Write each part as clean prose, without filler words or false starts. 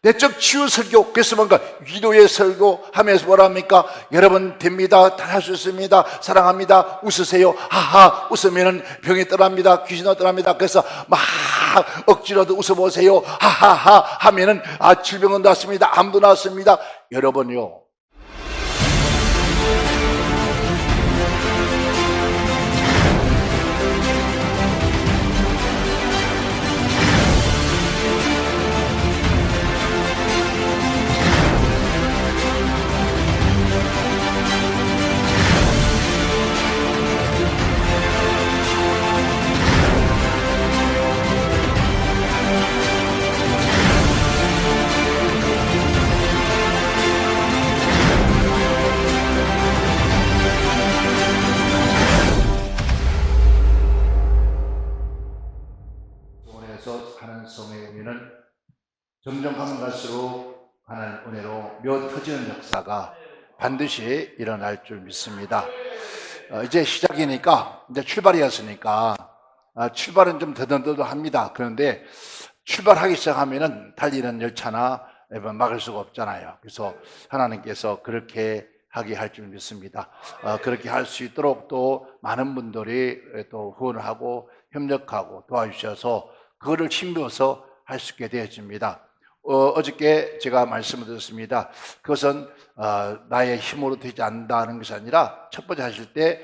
내적 치유 설교, 그래서 뭔가 위로의 설교 하면서 뭐라 합니까? 여러분 됩니다. 다 할 수 있습니다. 사랑합니다. 웃으세요. 하하. 웃으면은 병이 떠납니다. 귀신도 떠납니다. 그래서 막 억지로도 웃어보세요. 하하하 하면은 질병은 났습니다. 암도 났습니다. 여러분요, 하는 성의 은혜는 점점 가면 갈수록 하나님 은혜로 며 터지는 역사가 반드시 일어날 줄 믿습니다. 이제 시작이니까, 이제 출발이었으니까 출발은 좀 더듬더듬합니다. 그런데 출발하기 시작하면은 달리는 열차나 막을 수가 없잖아요. 그래서 하나님께서 그렇게 하게 할 줄 믿습니다. 그렇게 할 수 있도록 또 많은 분들이 또 후원을 하고 협력하고 도와주셔서 그거를 힘입어서 할 수 있게 되어집니다. 어저께 제가 말씀을 드렸습니다. 그것은 나의 힘으로 되지 않는다는 것이 아니라 첫 번째 하실 때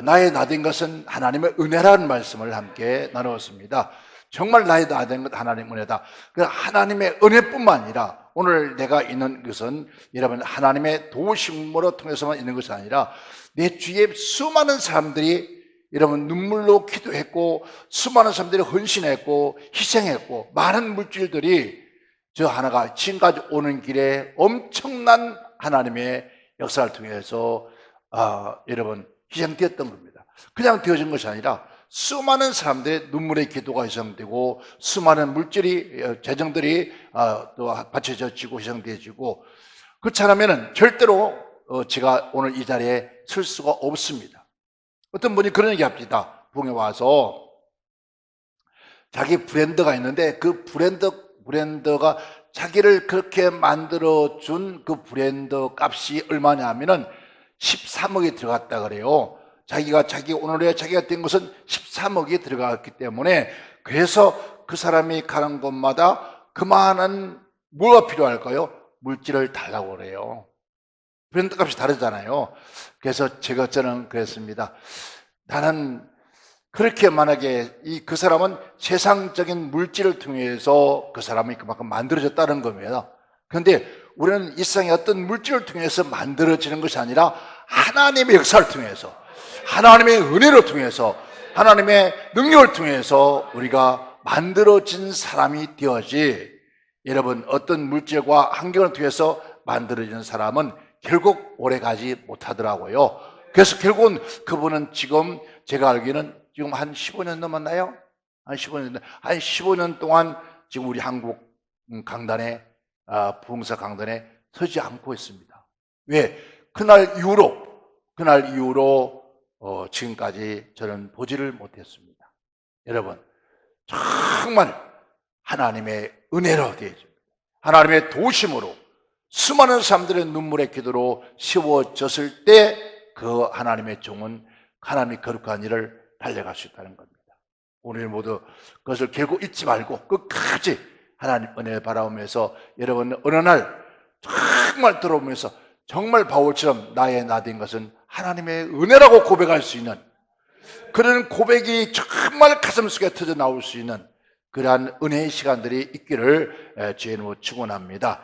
나의 나된 것은 하나님의 은혜라는 말씀을 함께 나누었습니다. 정말 나의 나된 것 하나님의 은혜다. 하나님의 은혜뿐만 아니라 오늘 내가 있는 것은 여러분 하나님의 도우심으로 통해서만 있는 것이 아니라 내 주위에 수많은 사람들이 여러분 눈물로 기도했고 수많은 사람들이 헌신했고 희생했고 많은 물질들이 저 하나가 지금까지 오는 길에 엄청난 하나님의 역사를 통해서 여러분 희생되었던 겁니다. 그냥 되어진 것이 아니라 수많은 사람들의 눈물의 기도가 희생되고 수많은 물질이 재정들이 또 바쳐져지고 희생되어지고 그렇지 않으면 절대로 제가 오늘 이 자리에 설 수가 없습니다. 어떤 분이 그런 얘기 합니다. 부흥에 와서 자기 브랜드가 있는데 그 브랜드가 자기를 그렇게 만들어준 그 브랜드 값이 얼마냐 하면은 13억이 들어갔다 그래요. 오늘의 자기가 된 것은 13억이 들어갔기 때문에 그래서 그 사람이 가는 곳마다 그만한 뭐가 필요할까요? 물질을 달라고 그래요. 브랜드 값이 다르잖아요. 그래서 저는 그랬습니다. 나는 그렇게 만약에 그 사람은 세상적인 물질을 통해서 그 사람이 그만큼 만들어졌다는 겁니다. 그런데 우리는 이 세상의 어떤 물질을 통해서 만들어지는 것이 아니라 하나님의 역사를 통해서 하나님의 은혜를 통해서 하나님의 능력을 통해서 우리가 만들어진 사람이 되어야지 여러분 어떤 물질과 환경을 통해서 만들어진 사람은 결국 오래가지 못하더라고요. 그래서 결국은 그분은 지금 제가 알기는 지금 한 15년 넘었나요? 한 15년 동안 지금 우리 한국 강단에 부흥사 강단에 서지 않고 있습니다. 왜? 그날 이후로 지금까지 저는 보지를 못했습니다. 여러분 정말 하나님의 은혜로 되어집니다. 하나님의 도우심으로 수많은 사람들의 눈물의 기도로 세워졌을 때 그 하나님의 종은 하나님의 거룩한 일을 달려갈 수 있다는 겁니다. 오늘 모두 그것을 결국 잊지 말고 끝까지 하나님 은혜를 바라보면서 여러분 어느 날 정말 들어오면서 정말 바울처럼 나의 나된 것은 하나님의 은혜라고 고백할 수 있는 그런 고백이 정말 가슴속에 터져 나올 수 있는 그러한 은혜의 시간들이 있기를 주의 이름으로 축원합니다.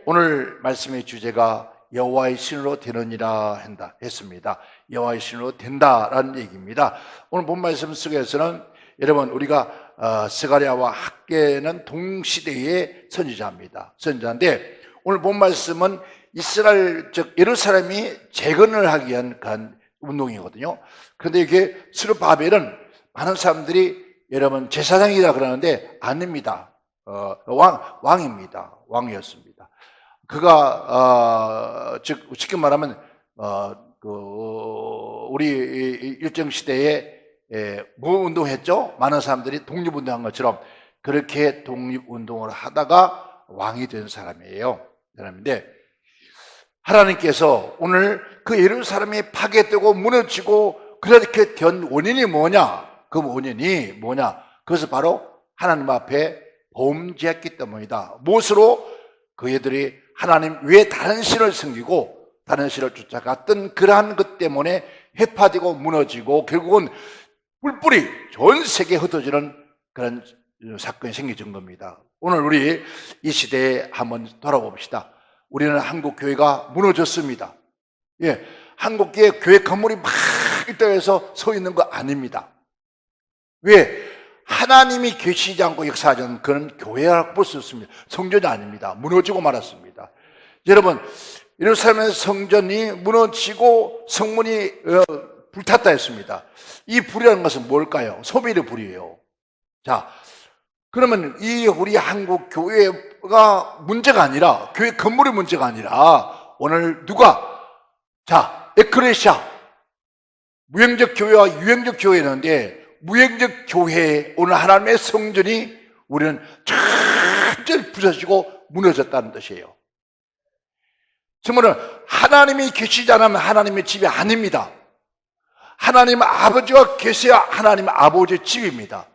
오늘 말씀의 주제가 여호와의 신으로 되느니라 했습니다. 여호와의 신으로 된다라는 얘기입니다. 오늘 본 말씀 속에서는 여러분 우리가 스가랴와 학개는 동시대의 선지자인데 오늘 본 말씀은 이스라엘 즉 예루살렘이 재건을 하기 위한 그런 운동이거든요. 그런데 이게 스룹바벨은 많은 사람들이 여러분 제사장이라 그러는데 아닙니다. 왕이었습니다. 그가 즉 쉽게 말하면 우리 일정 시대에 뭐 운동했죠? 많은 사람들이 독립운동한 것처럼 그렇게 독립운동을 하다가 왕이 된 사람이에요. 사람인데 하나님께서 오늘 그 예루살렘이 파괴되고 무너지고 그렇게 된 원인이 뭐냐? 그 원인이 뭐냐? 그것은 바로 하나님 앞에 범죄했기 때문이다. 무엇으로? 그애들이 하나님 외에 다른 신을 섬기고 다른 신을 쫓아갔던 그러한 것 때문에 해파되고 무너지고 결국은 뿔뿔이 전 세계에 흩어지는 그런 사건이 생겨진 겁니다. 오늘 우리 이 시대에 한번 돌아봅시다. 우리는 한국 교회가 무너졌습니다. 예, 한국 교회 건물이 막 있다고 해서 서 있는 거 아닙니다. 왜? 하나님이 계시지 않고 역사하지 않는 그런 교회라고 볼 수 없습니다. 성전이 아닙니다. 무너지고 말았습니다. 여러분, 예루살렘의 성전이 무너지고 성문이 불탔다 했습니다. 이 불이라는 것은 뭘까요? 소멸의 불이에요. 자, 그러면 이 우리 한국 교회가 문제가 아니라, 교회 건물이 문제가 아니라 오늘 누가, 자, 에클레시아, 무형적 교회와 유형적 교회가 있는데 무형적 교회에 오늘 하나님의 성전이 우리는 완전히 부서지고 무너졌다는 뜻이에요. 정말은 하나님이 계시지 않으면 하나님의 집이 아닙니다. 하나님 아버지가 계셔야 하나님 아버지의 집입니다.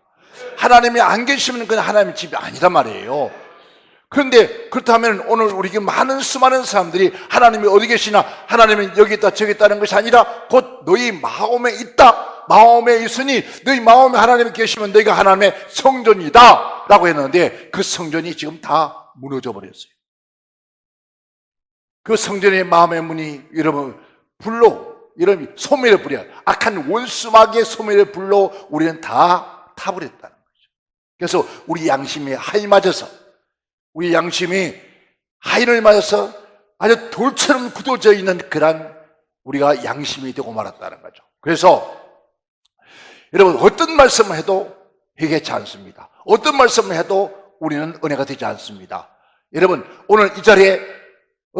하나님이 안 계시면 그건 하나님의 집이 아니란 말이에요. 그런데 그렇다면 오늘 우리 많은 수많은 사람들이 하나님이 어디 계시나, 하나님은 여기 있다 저기 있다는 것이 아니라 곧 너희 마음에 있다, 마음에 있으니 너희 마음에 하나님이 계시면 너희가 하나님의 성전이다 라고 했는데 그 성전이 지금 다 무너져 버렸어요. 그 성전의 마음의 문이 여러분 불로, 이런 소멸의 불이야. 악한 원수마귀의 소멸의 불로 우리는 다 타버렸다는 거죠. 그래서 우리 양심이 하이 맞아서, 우리 양심이 하인을 맞아서 아주 돌처럼 굳어져 있는 그런 우리가 양심이 되고 말았다는 거죠. 그래서 여러분, 어떤 말씀을 해도 회개치 않습니다. 어떤 말씀을 해도 우리는 은혜가 되지 않습니다. 여러분, 오늘 이 자리에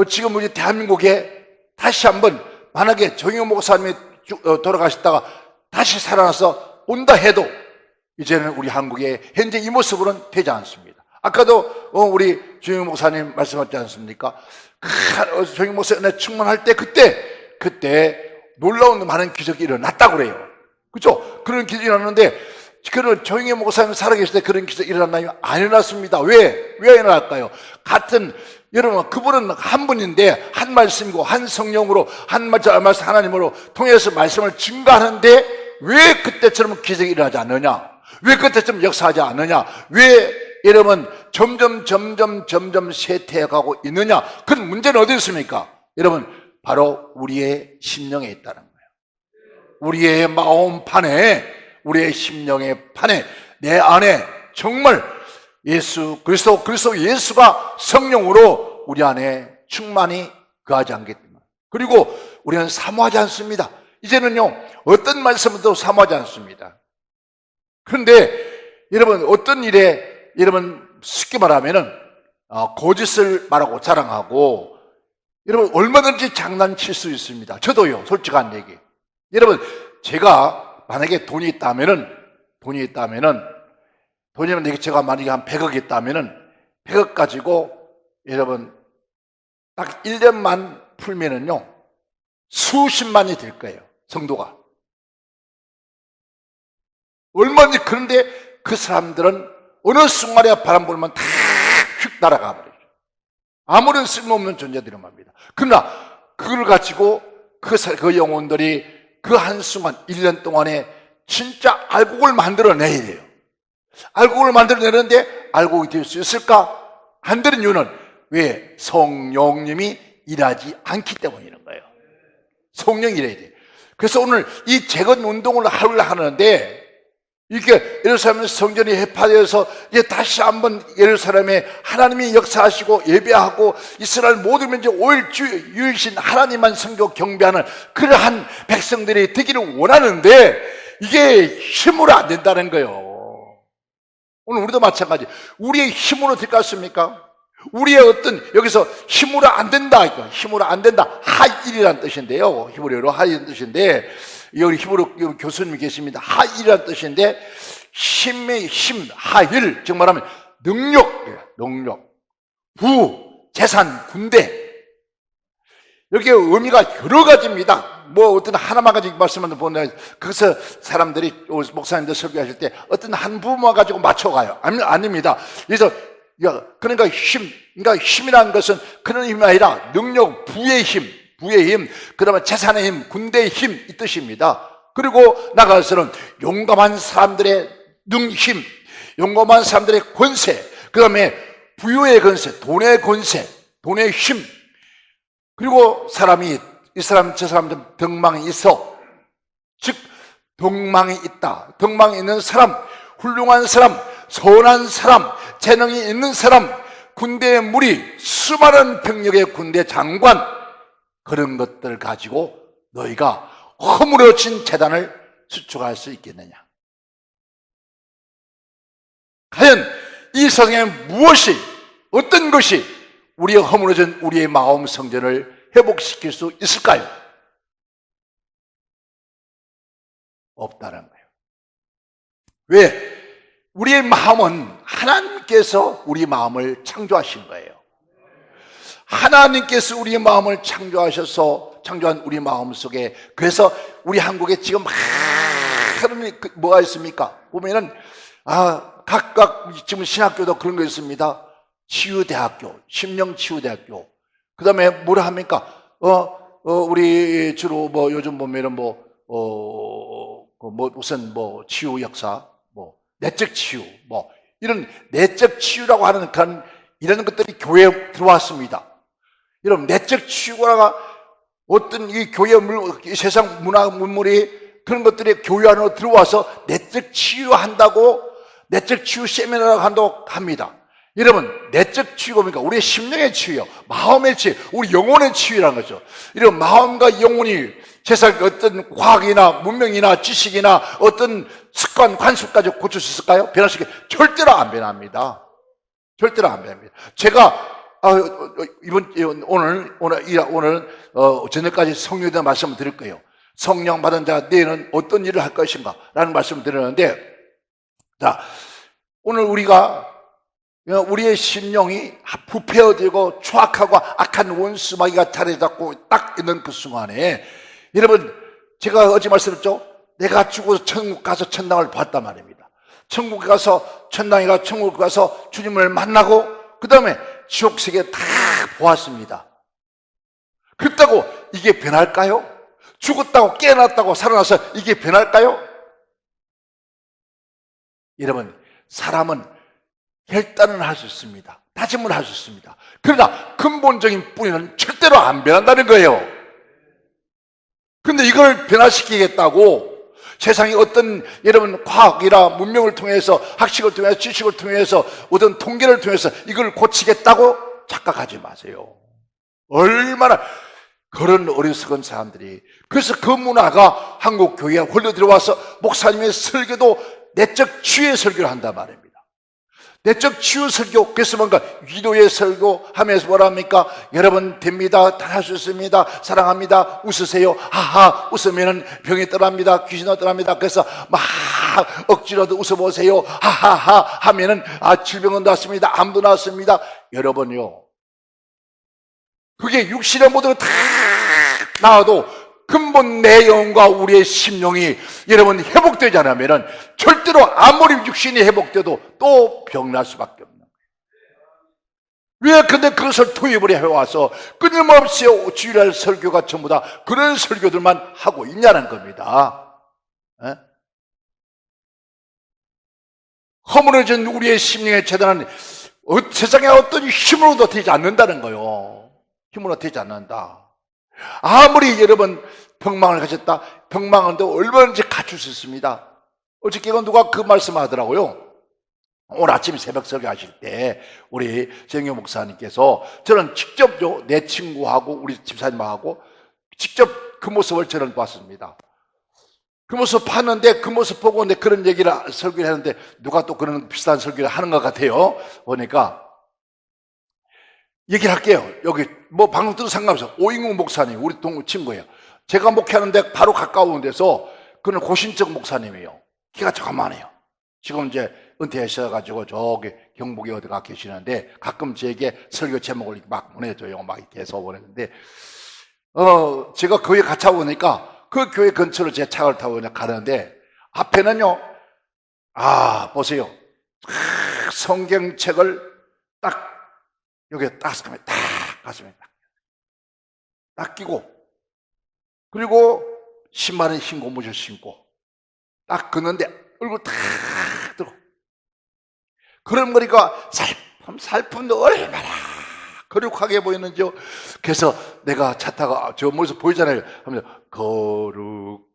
지금 우리 대한민국에 다시 한번, 만약에 정영 목사님이 돌아가셨다가 다시 살아나서 온다 해도 이제는 우리 한국에 현재 이 모습으로는 되지 않습니다. 아까도 우리 정영 목사님 말씀하셨지 않습니까? 정영 목사님 충만할 때 그때 놀라운 많은 기적이 일어났다고 그래요. 그렇죠? 그런 기적이 일어났는데, 그런 정영희 목사님 살아계실 때 그런 기적이 일어났나요? 안 일어났습니다. 왜 일어날까요? 여러분, 그분은 한 분인데 한 말씀이고 한 성령으로 한 말씀 하나님으로 통해서 말씀을 증가하는데 왜 그때처럼 기적이 일어나지 않느냐? 왜 그때처럼 역사하지 않느냐? 왜 여러분 점점 쇠퇴해가고 있느냐? 그 문제는 어디 있습니까? 여러분, 바로 우리의 심령에 있다는 거예요. 우리의 마음판에, 우리의 심령의 판에, 내 안에 정말 그리스도 예수가 성령으로 우리 안에 충만히 거하지 않기 때문에, 그리고 우리는 사모하지 않습니다. 이제는요, 어떤 말씀도 사모하지 않습니다. 그런데 여러분, 어떤 일에 여러분 쉽게 말하면은 거짓을 말하고 자랑하고, 여러분 얼마든지 장난칠 수 있습니다. 저도요, 솔직한 얘기. 여러분, 제가 만약에 돈이 있다면은 제가 만약에 한 100억 있다면은 100억 가지고 여러분 딱 1년만 풀면은요 수십만이 될 거예요. 성도가 얼마든지. 그런데 그 사람들은 어느 순간에 바람 불면 다 휙 날아가 버리죠. 아무런 쓸모없는 존재들이 말입니다. 그러나 그걸 가지고 그 영혼들이 그 한순간 1년 동안에 진짜 알곡을 만들어내야 돼요. 알곡을 만들어내는데 알곡이 될 수 있을까? 안 되는 이유는 왜? 성령님이 일하지 않기 때문이라는 거예요. 성령이 일해야 돼요. 그래서 오늘 이 재건 운동을 하는데, 이게 예루살렘 성전이 해파되어서 이제 다시 한번 예루살렘에 하나님이 역사하시고 예배하고 이스라엘 모든 민족 5일 유일신 하나님만 섬겨 경배하는 그러한 백성들이 되기를 원하는데 이게 힘으로 안 된다는 거예요. 오늘 우리도 마찬가지. 우리의 힘으로 될 것 같습니까? 우리의 어떤, 여기서 힘으로 안 된다, 힘으로 안 된다, 하일이라는 뜻인데요. 히브리어로 하일이라는 뜻인데, 여기 히브리 교수님이 계십니다. 하일이라는 뜻인데, 힘의 힘, 하일, 즉 말하면 능력. 재산, 군대. 여기에 의미가 여러 가지입니다. 뭐 어떤 하나만 가지고 말씀만 보면 그래서 사람들이 목사님들 설교하실 때 어떤 한 부분만 가지고 맞춰가요. 아닙니다. 그래서 그러니까 힘이라는 것은 그런 힘이 아니라 능력, 부의 힘, 그러면 재산의 힘, 군대의 힘 이 뜻입니다. 그리고 나가서는 용감한 사람들의 힘, 용감한 사람들의 권세, 그 다음에 부유의 권세, 돈의 권세, 돈의 힘. 그리고 이 사람, 저 사람들 덕망이 있어. 즉, 덕망이 있다. 덕망이 있는 사람, 훌륭한 사람, 선한 사람, 재능이 있는 사람, 군대의 무리, 수많은 병력의 군대 장관, 그런 것들을 가지고 너희가 허물어진 재단을 수축할 수 있겠느냐? 과연 이 세상에 어떤 것이 우리의 허물어진 우리의 마음 성전을 회복시킬 수 있을까요? 없다는 거예요. 왜? 우리의 마음은 하나님께서 우리 마음을 창조하신 거예요. 하나님께서 우리의 마음을 창조한 우리 마음 속에, 그래서 우리 한국에 지금 많은 뭐가 있습니까? 보면은 각각 지금 신학교도 그런 거 있습니다. 치유대학교, 심령치유대학교. 그 다음에 뭐라 합니까? 우리 주로 요즘 보면은 무슨 치유 역사, 내적 치유, 이런 내적 치유라고 하는 이런 것들이 교회에 들어왔습니다. 여러분, 내적 치유가 어떤 이 교회 세상 문화 문물이 그런 것들이 교회 안으로 들어와서 내적 치유한다고, 내적 치유 세미나라고 한다고 합니다. 여러분, 내적 치유가 뭡니까? 우리의 심령의 치유요, 마음의 치유, 우리 영혼의 치유라는 거죠. 이런 마음과 영혼이 세상 어떤 과학이나 문명이나 지식이나 어떤 습관, 관습까지 고칠 수 있을까요? 변화시켜? 절대로 안 변합니다. 절대로 안 변합니다. 제가 오늘 저녁까지 성령에 대한 말씀을 드릴 거예요. 성령 받은 자가 내일은 어떤 일을 할 것인가 라는 말씀을 드리는데, 자, 오늘 우리의 심령이 부패어지고 추악하고 악한 원수마귀가 자리 잡고 딱 있는 그 순간에, 여러분, 제가 어제 말씀드렸죠? 내가 죽어서 천국 가서 천당을 봤단 말입니다. 천국에 가서, 천국에 가서 주님을 만나고, 그 다음에 지옥 세계 다 보았습니다. 그렇다고 이게 변할까요? 죽었다고 깨어났다고 살아나서 이게 변할까요? 여러분, 사람은 결단은 할 수 있습니다. 다짐을 할 수 있습니다. 그러나 근본적인 뿌리는 절대로 안 변한다는 거예요. 그런데 이걸 변화시키겠다고 세상에 어떤, 여러분, 과학이나 문명을 통해서, 학식을 통해서, 지식을 통해서, 어떤 통계를 통해서 이걸 고치겠다고 착각하지 마세요. 얼마나 그런 어리석은 사람들이. 그래서 그 문화가 한국 교회에 홀려 들어와서 목사님의 설교도 내적 치유의 설교를 한단 말입니다. 내적 치유 설교, 그래서 뭔가 위로의 설교 하면서 뭐라 합니까? 여러분 됩니다. 다 할 수 있습니다. 사랑합니다. 웃으세요. 하하. 웃으면은 병이 떠납니다. 귀신이 떠납니다. 그래서 막 억지로도 웃어보세요. 하하하 하면은 질병은 낫습니다. 암도 낫습니다. 여러분요, 그게 육신의 모든 다 나와도 근본 내 영과 우리의 심령이 여러분 회복되지 않으면 절대로 아무리 육신이 회복돼도 또 병날 수밖에 없는 거예요. 왜 근데 그것을 투입을 해와서 끊임없이 주일날 설교가 전부 다 그런 설교들만 하고 있냐는 겁니다. 허물어진 우리의 심령의 재단은 세상에 어떤 힘으로도 되지 않는다는 거예요. 힘으로 되지 않는다. 아무리 여러분 병망을 가졌다, 병망은도 얼마든지 갖출 수 있습니다. 어저께 누가 그 말씀 하더라고요. 오늘 아침 새벽 설교하실 때 우리 정영 목사님께서, 저는 직접요, 내 친구하고 우리 집사님하고 직접 그 모습을 저는 봤습니다. 그 모습 봤는데, 그 모습 보고 그런 얘기를 설교를 했는데 누가 또 그런 비슷한 설교를 하는 것 같아요. 보니까 얘기를 할게요. 여기 방송 들어도 상관없어. 오인국 목사님, 우리 친구예요. 제가 목회하는데 바로 가까운 데서, 그는 고신적 목사님이에요. 키가 조그만해요. 지금 이제 은퇴하셔가지고 저기 경북에 어디가 계시는데 가끔 저에게 설교 제목을 막 보내줘요. 막 이렇게 해서 보내는데, 제가 교회 같이 오니까 그 교회 근처로 제 차를 타고 그냥 가는데 앞에는요, 보세요. 성경책을 딱 여기에 딱 가슴에 딱 끼고, 그리고 신발은 흰 고무줄 신고 딱 걷는데 얼굴 탁 들어. 그런 머리가 살품도 얼마나 거룩하게 보이는지요. 그래서 내가 차 타고 저 멀리서 보이잖아요 하면서 거룩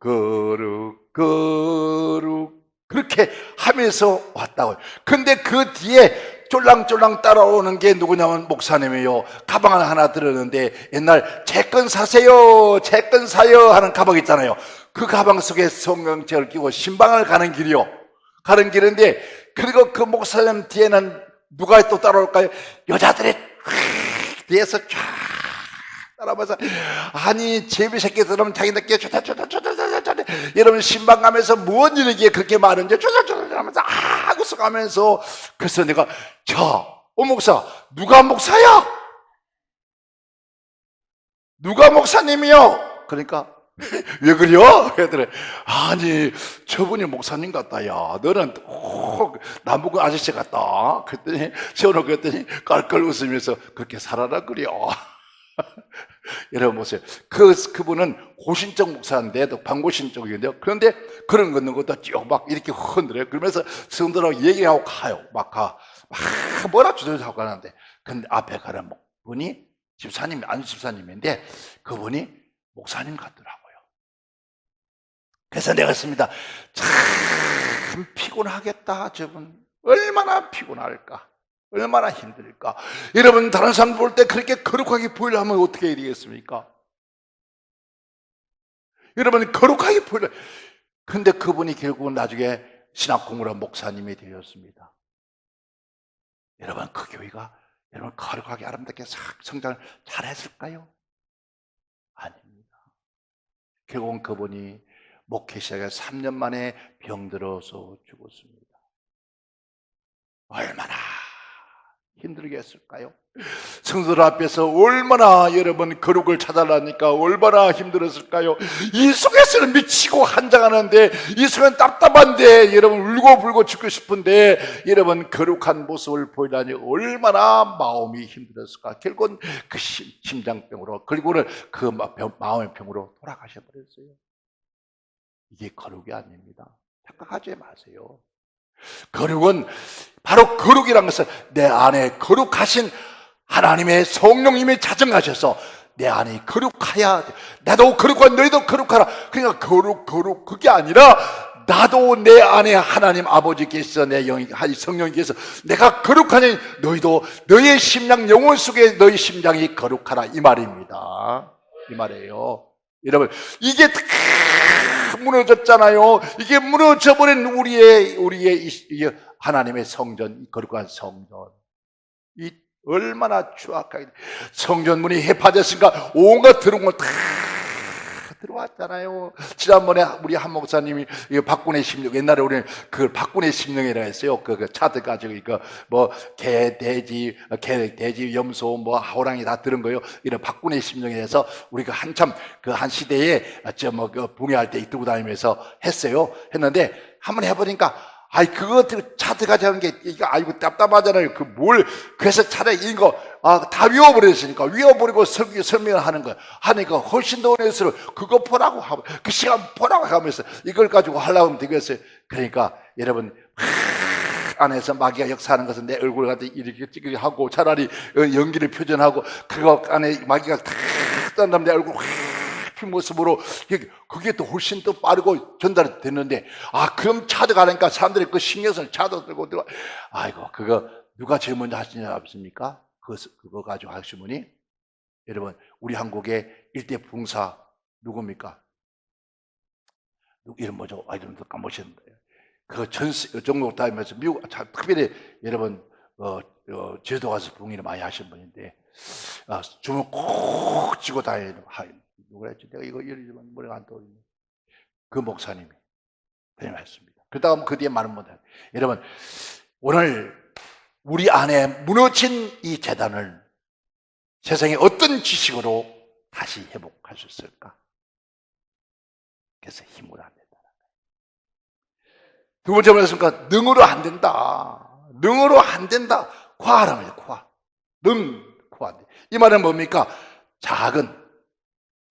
그렇게 하면서 왔다고요. 근데 그 뒤에 쫄랑쫄랑 따라오는 게 누구냐면 목사님이요. 가방을 하나 들었는데 옛날 제 건 사세요, 제 건 사요 하는 가방 있잖아요. 그 가방 속에 성경책을 끼고 신방을 가는 길이요. 가는 길인데, 그리고 그 목사님 뒤에는 누가 또 따라올까요? 여자들이 뒤에서 쫙 따라와서, 아니 제비 새끼들은 자기들끼리 여러분 신방 가면서 무슨 일이기에 그렇게 많은지 하면서 웃어가면서. 그래서 내가 목사, 누가 목사야? 누가 목사님이요? 그러니까 왜 그래요? 그랬더니 아니 저분이 목사님 같다. 야 너는 나무꾼 아저씨 같다. 그랬더니 세워놓고 그랬더니 깔깔 웃으면서 그렇게 살아라 그래요. 여러분 보세요. 그분은 고신적 목사인데 반고신적인데요. 그런데 그런 걷는 것도 쭉 막 이렇게 흔들어요. 그러면서 성도들하고 얘기하고 가요. 막 뭐라 주저하고 가는데, 근데 앞에 가는 분이 집사님이 아니 집사님인데 그분이 목사님 같더라고요. 그래서 내가 했습니다. 참 피곤하겠다. 저분 얼마나 피곤할까, 얼마나 힘들까. 여러분 다른 사람 볼 때 그렇게 거룩하게 보이려면 어떻게 해야 되겠습니까? 여러분 거룩하게 보이려. 근데 그분이 결국은 나중에 신학공부로 목사님이 되었습니다. 여러분 그 교회가 여러분 거룩하게 아름답게 성장을 잘했을까요? 아닙니다. 결국은 그분이 목회 시작에 3년 만에 병들어서 죽었습니다. 얼마나 힘들게 했을까요? 성도들 앞에서 얼마나 여러분 거룩을 찾아라니까 얼마나 힘들었을까요? 이 속에서는 미치고 한장하는데, 이 속은 답답한데, 여러분 울고불고 죽고 싶은데 여러분 거룩한 모습을 보이다니 얼마나 마음이 힘들었을까. 결국은 그 심장병으로, 그리고는 그 마음의 병으로 돌아가셔 버렸어요. 이게 거룩이 아닙니다. 착각하지 마세요. 거룩은 바로 거룩이라는 것은 내 안에 거룩하신 하나님의 성령님이 자정하셔서 내 안이 거룩하야 돼. 나도 거룩하고 너희도 거룩하라. 그러니까 거룩 그게 아니라 나도 내 안에 하나님 아버지께서 내 성령님께서 내가 거룩하니 너희도 너희의 심령 영혼 속에 너희 심장이 거룩하라, 이 말입니다. 이 말이에요. 여러분 이게 무너졌잖아요. 이게 무너져버린 우리의 하나님의 성전, 거룩한 성전, 이 얼마나 추악하게 성전문이 해파졌으니까 온갖 들어온 걸 다 들어왔잖아요. 지난번에 우리 한 목사님이 박군의 심령, 옛날에 우리는 그 박군의 심령이라 했어요. 그 차트 가지고 이거 뭐 개, 돼지, 염소, 뭐 호랑이 다 들은 거예요. 이런 박군의 심령이라서 우리가 한참 그 한 시대에 그 붕괴할 때 들고 다니면서 했는데 한번 해보니까 그거 차트 가져가는 게, 이거, 답답하잖아요. 그래서 차라리 이거, 다 위워버렸으니까, 위워버리고 설명을 하는 거야. 하니까 훨씬 더 은혜스러워. 그거 보라고 하고, 그 시간 보라고 하면서 이걸 가지고 하려고 하면 되겠어요. 그러니까, 여러분, 안에서 마귀가 역사하는 것은 내 얼굴 갖다 이렇게 찍게 하고, 차라리 연기를 표현하고, 그거 안에 마귀가 탁 딴다면 내 얼굴 모습으로 그게 또 훨씬 더 빠르고 전달이 됐는데, 그럼 차도 가니까 사람들이 그 신경을 차도 들고 들어. 그거 누가 제일 먼저 하시냐 없습니까? 그거 가지고 하신 분이 여러분 우리 한국의 일대 부흥사 누굽니까? 이름 뭐죠? 이름도 까먹으셨는데 그 전국 다니면서 미국 특별히 여러분 제주도 가서 부흥회를 많이 하신 분인데 주문 꼭 쥐고 다니는 누구랬지? 내가 이거 이름은 머리가 안 떠오르네. 그 목사님이 대명했습니다. 그 다음 그 뒤에 말은 못해요. 여러분, 오늘 우리 안에 무너진 이 재단을 세상에 어떤 지식으로 다시 회복할 수 있을까? 그래서 힘으로 안 된다. 두 번째 말씀과 능으로 안 된다. 능으로 안 된다. 과하라면요, 과. 과 안 돼. 이 말은 뭡니까? 작은,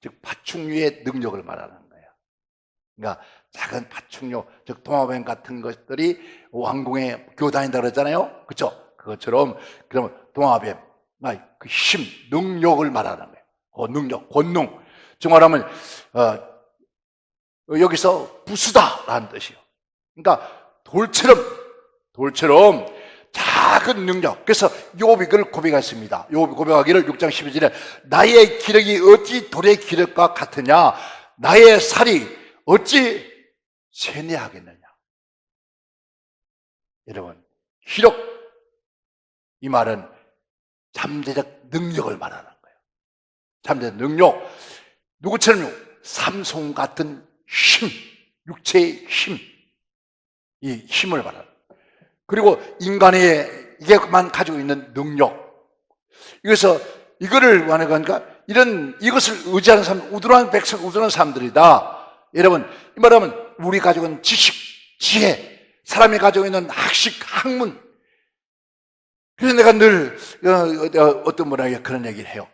즉 파충류의 능력을 말하는 거예요. 그러니까 작은 파충류, 즉 도마뱀 같은 것들이 왕궁에 교다닌다 그랬잖아요. 그렇죠? 그것처럼 그러면 도마뱀, 그 힘, 능력을 말하는 거예요. 그 능력, 권능. 즉 말하면 여기서 부수다라는 뜻이에요. 그러니까 돌처럼 작은 능력. 그래서 욥이 그걸 고백했습니다. 욥이 고백하기를 6장 12절에 나의 기력이 어찌 돌의 기력과 같으냐, 나의 살이 어찌 세뇌하겠느냐. 여러분, 기력, 이 말은 잠재적 능력을 말하는 거예요. 잠재적 능력. 누구처럼요? 삼손 같은 힘, 육체의 힘, 이 힘을 말하는 거예요. 그리고 인간의 이게만 가지고 있는 능력. 그래서 이거를 원하니까 이것을 의지하는 사람, 우둔한 백성, 우둔한 사람들이다. 여러분, 이 말하면 우리 가지고 있는 지식, 지혜, 사람이 가지고 있는 학식, 학문. 그래서 내가 늘 어떤 분에게 그런 얘기를 해요.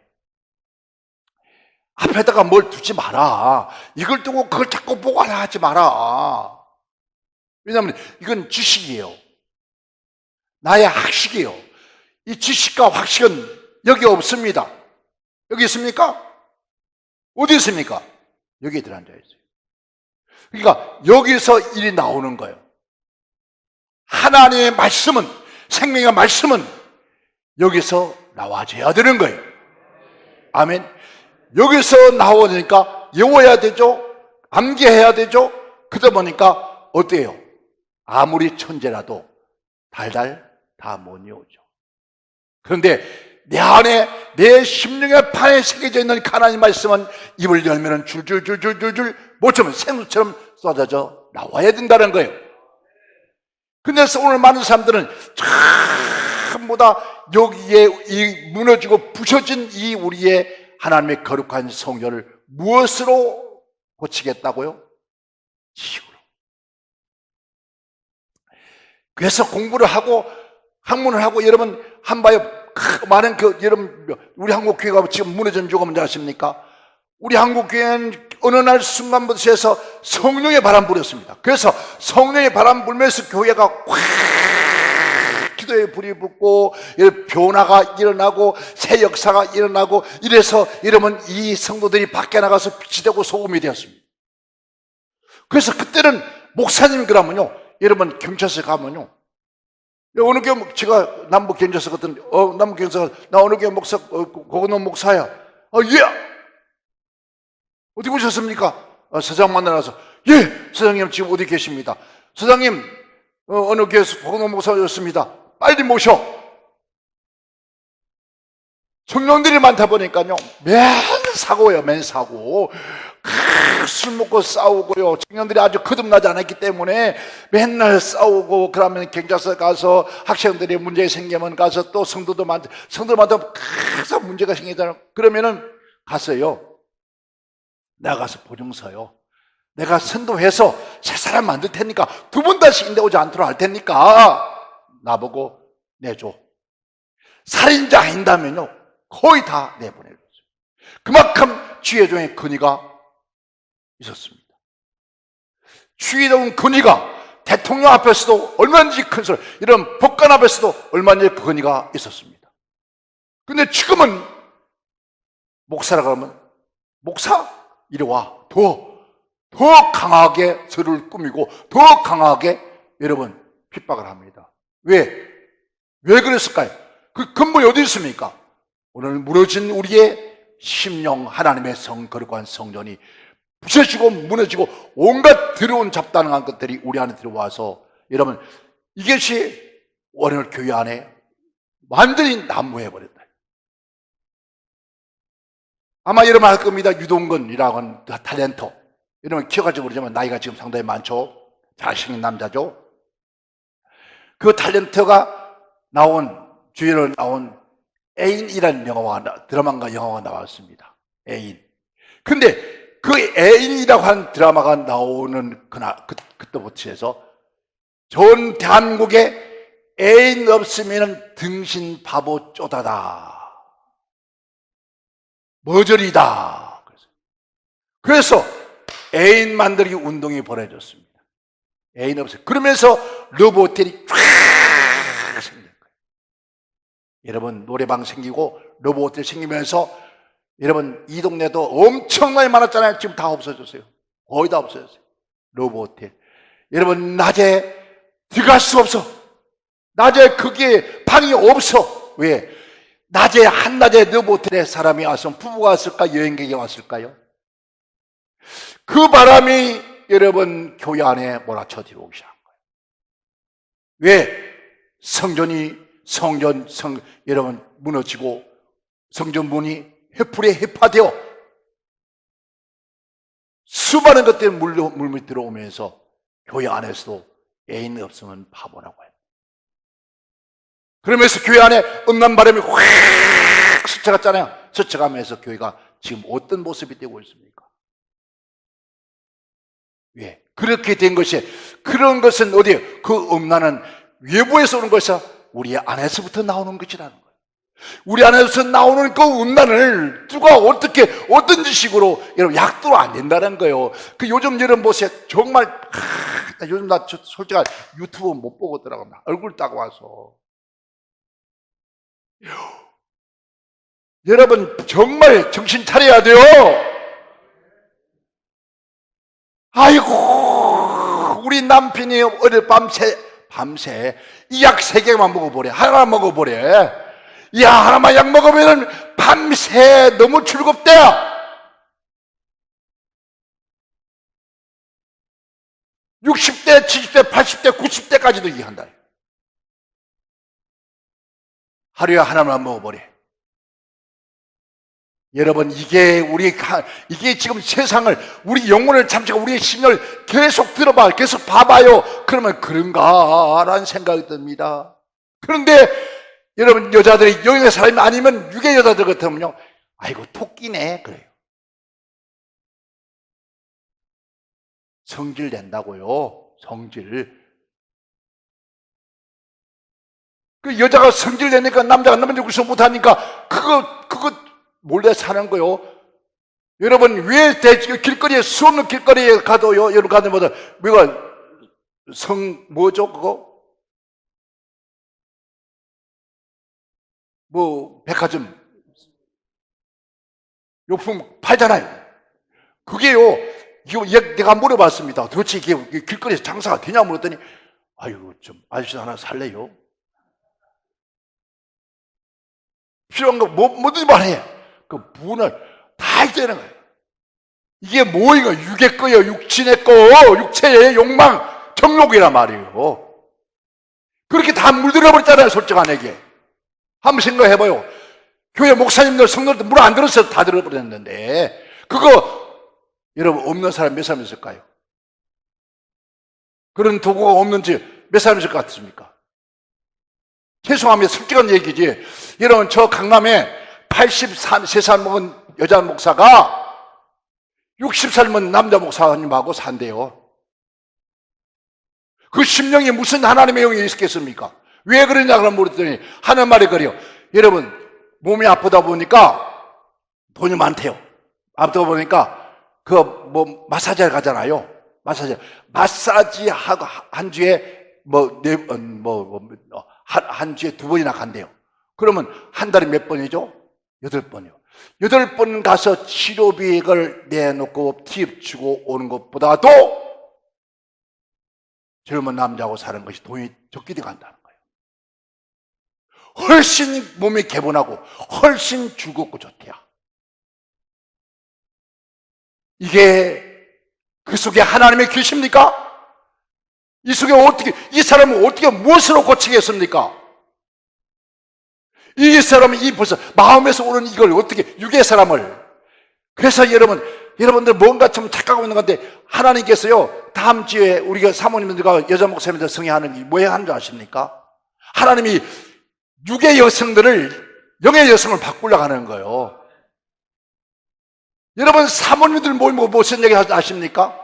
앞에다가 뭘 두지 마라. 이걸 두고 그걸 자꾸 보관하지 마라. 왜냐하면 이건 지식이에요. 나의 학식이에요. 이 지식과 학식은 여기 없습니다. 여기 있습니까? 어디 있습니까? 여기 들어앉아 있어요. 그러니까 여기서 일이 나오는 거예요. 하나님의 말씀은, 생명의 말씀은 여기서 나와줘야 되는 거예요. 아멘. 여기서 나오니까 외워야 되죠. 암기해야 되죠. 그러다 보니까 어때요? 아무리 천재라도 달달 다 못 외우죠. 그런데 내 안에, 내 심령의 판에 새겨져 있는 하나님 말씀은 입을 열면 줄줄줄줄줄줄 모처럼 생수처럼 쏟아져 나와야 된다는 거예요. 근데 오늘 많은 사람들은 전부 다 여기에 이 무너지고 부셔진 이 우리의 하나님의 거룩한 성전을 무엇으로 고치겠다고요? 지식으로. 그래서 공부를 하고 학문을 하고, 여러분 한바요 많은 여러분 우리 한국 교회가 지금 무너진 이유가 뭔지 아십니까? 우리 한국 교회는 어느 날 순간부터 해서 성령의 바람 불었습니다. 그래서 성령의 바람 불면서 교회가 확 기도에 불이 붙고 변화가 일어나고 새 역사가 일어나고, 이래서 여러분 이 성도들이 밖에 나가서 빛이 되고 소금이 되었습니다. 그래서 그때는 목사님 그러면요, 여러분 경찰서에 가면요, 어느 교회, 제가 남북 경찰서 같은 남북 경찰서, 나 어느 교회 목사, 거기는 목사야. 예. 어디 보셨습니까? 서장 만나서, 예, 서장님 지금 어디 계십니다. 서장님 어느 교회에서 거기는 목사였습니다. 빨리 모셔. 청년들이 많다 보니까요, 맨 사고예요, 맨 사고. 술 먹고 싸우고요. 청년들이 아주 거듭나지 않았기 때문에 맨날 싸우고, 그러면 경찰서 가서 학생들이 문제 생기면 가서 또 성도들 많다 가서 문제가 생기잖아요. 그러면은 갔어요. 내가 가서 보증서요. 내가 선도해서 새 사람 만들 테니까 두 번 다시 인대 오지 않도록 할 테니까 나보고 내줘. 살인자 아닌다면요, 거의 다 내보내줬어요. 그만큼 주의종의 권위가 있었습니다. 주의종 권위가 대통령 앞에서도 얼마든지 큰 소리, 이런 법관 앞에서도 얼마든지 권위가 있었습니다. 근데 지금은 목사라 그러면, 목사 이리 와, 더 강하게 저를 꾸미고 더 강하게 여러분 핍박을 합니다. 왜 그랬을까요? 그 근본이 어디 있습니까? 오늘 무너진 우리의 심령, 하나님의 거룩한 성전이 부서지고 무너지고 온갖 더러운 잡다능한 것들이 우리 안에 들어와서, 여러분 이것이 오늘 교회 안에 완전히 난무해버렸다. 아마 여러분 할 겁니다. 유동근이라고 하는 탤런트, 여러분 기억할지 모르지만 나이가 지금 상당히 많죠. 잘생긴 남자죠. 그 탤런트가 나온, 주연으로 나온 애인이라는 드라마가 영화가 나왔습니다. 애인. 근데 그 애인이라고 하는 드라마가 나오는 그때부터 해서 전 대한민국에 애인 없으면 등신 바보 쪼다다, 머저리다. 그래서 애인 만들기 운동이 벌어졌습니다. 애인 없어요. 그러면서 러브호텔이 쫙 생긴 거예요. 여러분, 노래방 생기고 러브호텔 생기면서 여러분, 이 동네도 엄청나게 많았잖아요. 지금 다 없어졌어요. 거의 다 없어졌어요. 러브호텔. 여러분, 낮에 들어갈 수 없어. 낮에 거기에 방이 없어. 왜? 낮에, 한낮에 러브호텔에 사람이 왔으면 부부가 왔을까? 여행객이 왔을까요? 그 바람이 여러분, 교회 안에 몰아쳐 들어오기 시작한 거예요. 왜? 여러분, 무너지고 성전 문이 해풀에 해파되어 수많은 것들이 물밀 들어오면서 교회 안에서도 애인 없으면 바보라고 해요. 그러면서 교회 안에 음란 바람이 확 스쳐갔잖아요. 스쳐가면서 교회가 지금 어떤 모습이 되고 있습니까? 왜? 그렇게 된 것이, 그런 것은 어디에? 그 음란은 외부에서 오는 것이 우리 안에서부터 나오는 것이라는 거예요. 우리 안에서 나오는 그 음란을 누가 어떻게, 어떤 지식으로, 여러분, 약도 안 된다는 거예요. 그 요즘 여러분 보세요. 정말, 요즘 나 솔직히 유튜브 못 보거더라고요. 얼굴 따고 와서. 여러분, 정말 정신 차려야 돼요. 아이고, 우리 남편이 어릴 밤새 이 약 3개만 먹어보래. 하나만 먹어보래. 야, 하나만 약 먹으면 밤새 너무 즐겁대. 60대, 70대, 80대, 90대까지도 얘기한다. 하루에 하나만 먹어보래. 여러분, 이게 지금 세상을, 우리 영혼을 잠시고 우리의 심령을 계속 들어봐, 계속 봐봐요. 그러면 그런가라는 생각이 듭니다. 그런데 여러분, 여자들이 영의 사람이 아니면 육의 여자들 같으면요, 아이고, 토끼네. 그래요. 성질 낸다고요. 성질. 그 여자가 성질 내니까 남자가 남자 구서 못하니까 그거 몰래 사는 거요. 여러분, 왜 길거리에, 수 없는 길거리에 가도요, 여러분 가는 보다, 뭐죠, 그거? 백화점, 용품 팔잖아요. 그게요, 내가 물어봤습니다. 도대체 이게 길거리에서 장사가 되냐 물었더니, 아이고, 좀, 아저씨 하나 살래요? 필요한 거 뭐든지 말해. 그 분을 다 있다는 거예요. 이게 뭐이가 육의 거예요. 육신의 거, 육체의 욕망, 정욕이란 말이에요. 그렇게 다 물들어 버렸잖아요. 솔직한에게. 한번 생각해봐요. 교회 목사님들, 성도들 물 안 들어서 다 들어버렸는데, 그거 여러분, 없는 사람 몇 사람 있을까요? 그런 도구가 없는지 몇 사람 있을 것 같습니까? 죄송하면 솔직한 얘기지. 여러분, 저 강남에 83살 먹은 여자 목사가 60살 먹은 남자 목사님하고 산대요. 그 심령이 무슨 하나님의 영이 있겠습니까? 왜 그러냐 그러면 물었더니 하는 말이 그래요. 여러분, 몸이 아프다 보니까 돈이 많대요. 아프다 보니까 마사지를 가잖아요. 마사지 하고 한 주에 한 주에 2번이나 간대요. 그러면 한 달에 몇 번이죠? 8번이요. 8번 가서 치료비액을 내놓고 팁 주고 오는 것보다도 젊은 남자하고 사는 것이 돈이 적게 들어간다는 거예요. 훨씬 몸이 개분하고 훨씬 즐겁고 좋대요. 이게 그 속에 하나님의 계십니까? 이 속에 이 사람은 어떻게 무엇으로 고치겠습니까? 이 사람은 벌써 마음에서 오는 이걸 어떻게, 육의 사람을. 그래서 여러분, 여러분들 뭔가 좀 착각하고 있는 건데, 하나님께서요, 다음 주에 우리가 사모님들과 여자 목사님들 성회하는 게 뭐에 하는 줄 아십니까? 하나님이 육의 여성들을 영의 여성을 바꾸려고 하는 거예요. 여러분, 사모님들 모이면 무슨 얘기 아십니까?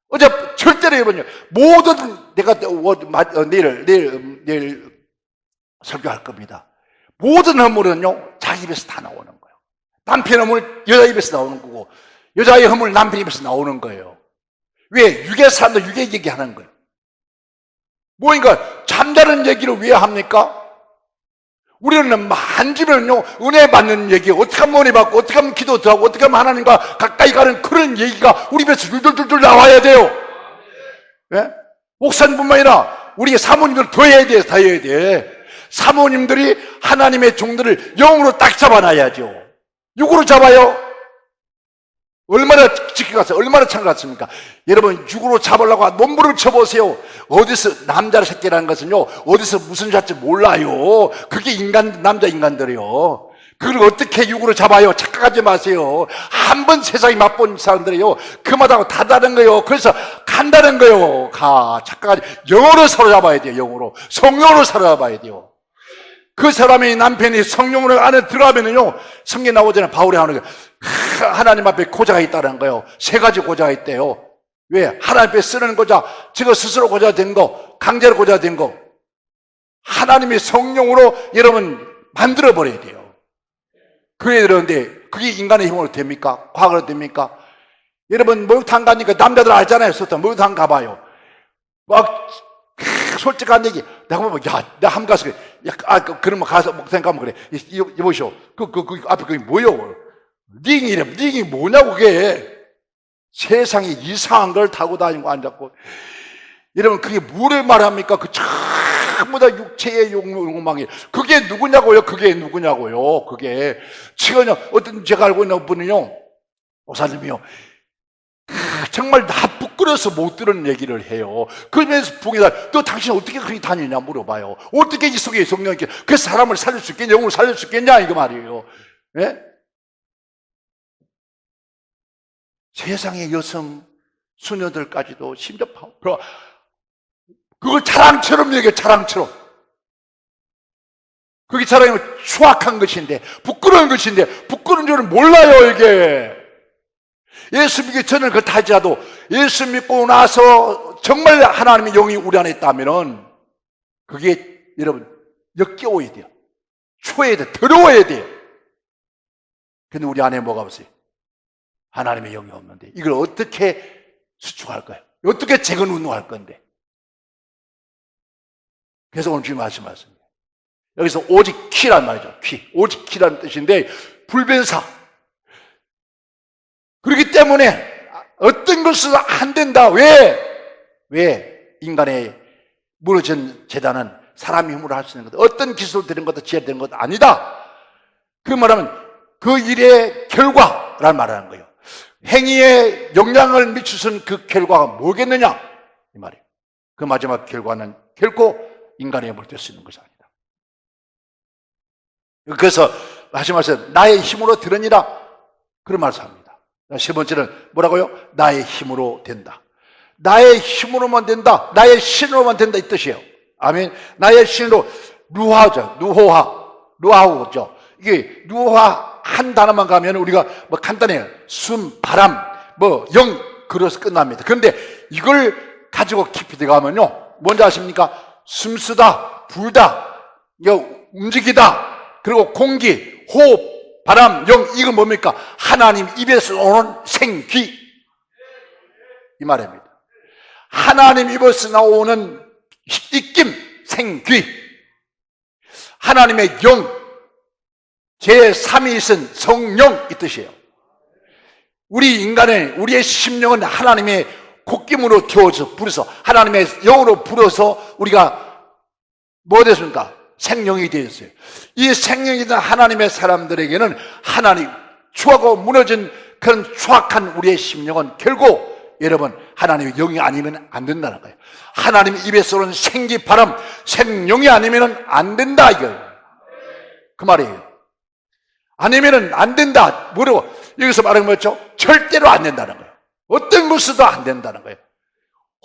어제 절대로 여러분요, 모든 내가 내일 설교할 겁니다. 모든 허물은요, 자기 입에서 다 나오는 거예요. 남편 허물 여자 입에서 나오는 거고, 여자의 허물 남편 입에서 나오는 거예요. 왜? 육의 사람도 육의 얘기하는 거예요. 뭐인가 잠자는 얘기를 왜 합니까? 우리는 만지면요, 은혜 받는 얘기, 어떻게 하면 은혜 받고, 어떻게 하면 기도 더 하고, 어떻게 하면 하나님과 가까이 가는 그런 얘기가 우리 입에서 줄줄줄줄 나와야 돼요. 예? 목사님뿐만 아니라 우리 사모님들 더 해야 돼, 다 해야 돼. 사모님들이 하나님의 종들을 영으로 딱 잡아놔야죠. 육으로 잡아요. 얼마나 지켜갔어요? 얼마나 참갔습니까? 여러분, 육으로 잡으려고 몸부림 쳐보세요. 어디서, 남자 새끼라는 것은요, 어디서 무슨 자인지 몰라요. 그게 남자 인간들이요. 그걸 어떻게 육으로 잡아요? 착각하지 마세요. 한 번 세상에 맛본 사람들이요, 그마다 다 다른 거예요. 그래서 간다는 거예요. 착각하지. 영으로 사로잡아야 돼요, 영으로. 성령으로 사로잡아야 돼요. 그 사람의 남편이 성령으로 안에 들어가면은요, 성경 나오잖아요. 바울이 하는 거. 하나님 앞에 고자가 있다는 거예요. 세 가지 고자가 있대요. 왜? 하나님 앞에 쓰는 고자, 저거 스스로 고자 된 거, 강제로 고자 된 거. 하나님의 성령으로 여러분 만들어버려야 돼요. 그래야 되는데, 그게 인간의 힘으로 됩니까? 과학으로 됩니까? 여러분, 목욕탕 가니까 남자들 알잖아요. 목욕탕 가봐요. 막, 솔직한 얘기. 내가 보면, 야, 내가 한번 가서, 그러면 가서 목욕탕 가면 그래. 여보시오. 앞에 그게 뭐요? 링이래. 링이 뭐냐고, 그게. 세상에 이상한 걸 타고 다니고 앉았고. 여러분, 그게 뭐를 말합니까? 그 전부 다 육체의 욕망이. 그게 누구냐고요? 그게 누구냐고요? 그게. 지금 어떤 제가 알고 있는 분은요, 목사님이요. 정말 나 부끄러워서 못 들은 얘기를 해요. 그러면서 부기다, 너 당신 어떻게 그렇게 다니냐 물어봐요. 어떻게 이 속에 성령이 그 사람을 살릴 수 있겠냐, 영을 살릴 수 있겠냐, 이거 말이에요. 예? 세상의 여성 수녀들까지도 심지어 그걸 자랑처럼 얘기해요. 자랑처럼. 그게 자랑이면 추악한 것인데, 부끄러운 것인데, 부끄러운 줄은 몰라요, 이게. 예수 믿기 전에 그걸 타지라도 예수 믿고 나서 정말 하나님의 영이 우리 안에 있다면은 그게 여러분 역겨워야 돼요. 추워야 돼요. 더러워야 돼요. 근데 우리 안에 뭐가 없어요? 하나님의 영이 없는데 이걸 어떻게 수축할까요? 어떻게 재건운동할 건데? 그래서 오늘 주님 말씀하셨습니다. 여기서 오직 키란 말이죠. 키. 오직 키라는 뜻인데 불변사. 그렇기 때문에 어떤 것은 안 된다. 왜? 인간의 무너진 재단은 사람이 힘으로 할 수 있는 것, 어떤 기술을 들인 것도 지혜를 들인 것도 아니다. 그 말하면 그 일의 결과라는 말을 하는 거예요. 행위에 영향을 미치는 그 결과가 뭐겠느냐? 이 말이에요. 그 마지막 결과는 결코 인간의 힘으로 될 수 있는 것이 아니다. 그래서 말씀하셔서 나의 힘으로 들으니라 그런 말을 합니다. 세 번째는 뭐라고요? 나의 힘으로 된다. 나의 힘으로만 된다. 나의 신으로만 된다 이 뜻이에요. 아멘. 나의 신으로 루하죠. 루하우죠. 이게 루하 한 단어만 가면 우리가 뭐 간단해요. 숨, 바람, 영 그래서 끝납니다. 그런데 이걸 가지고 깊이 들어가면요, 뭔지 아십니까? 숨쓰다, 불다, 움직이다, 그리고 공기, 호흡, 바람, 영, 이건 뭡니까? 하나님 입에서 오는 생기. 이 말입니다. 하나님 입에서 나오는 입김, 생기. 하나님의 영, 제3위이신 성령, 이 뜻이에요. 우리의 심령은 하나님의 곡김으로 태워서 불어서, 하나님의 영으로 불어서 우리가 뭐 됐습니까? 생명이 되었어요. 이 생명이 된 하나님의 사람들에게는 하나님, 추하고 무너진 그런 추악한 우리의 심령은 결국 여러분 하나님의 영이 아니면 안 된다는 거예요. 하나님 입에서 오는 생기, 바람, 생명이 아니면 안 된다 이거예요. 그 말이에요. 아니면은 안 된다. 뭐라고? 여기서 말하는 거죠. 절대로 안 된다는 거예요. 어떤 것으로도 안 된다는 거예요.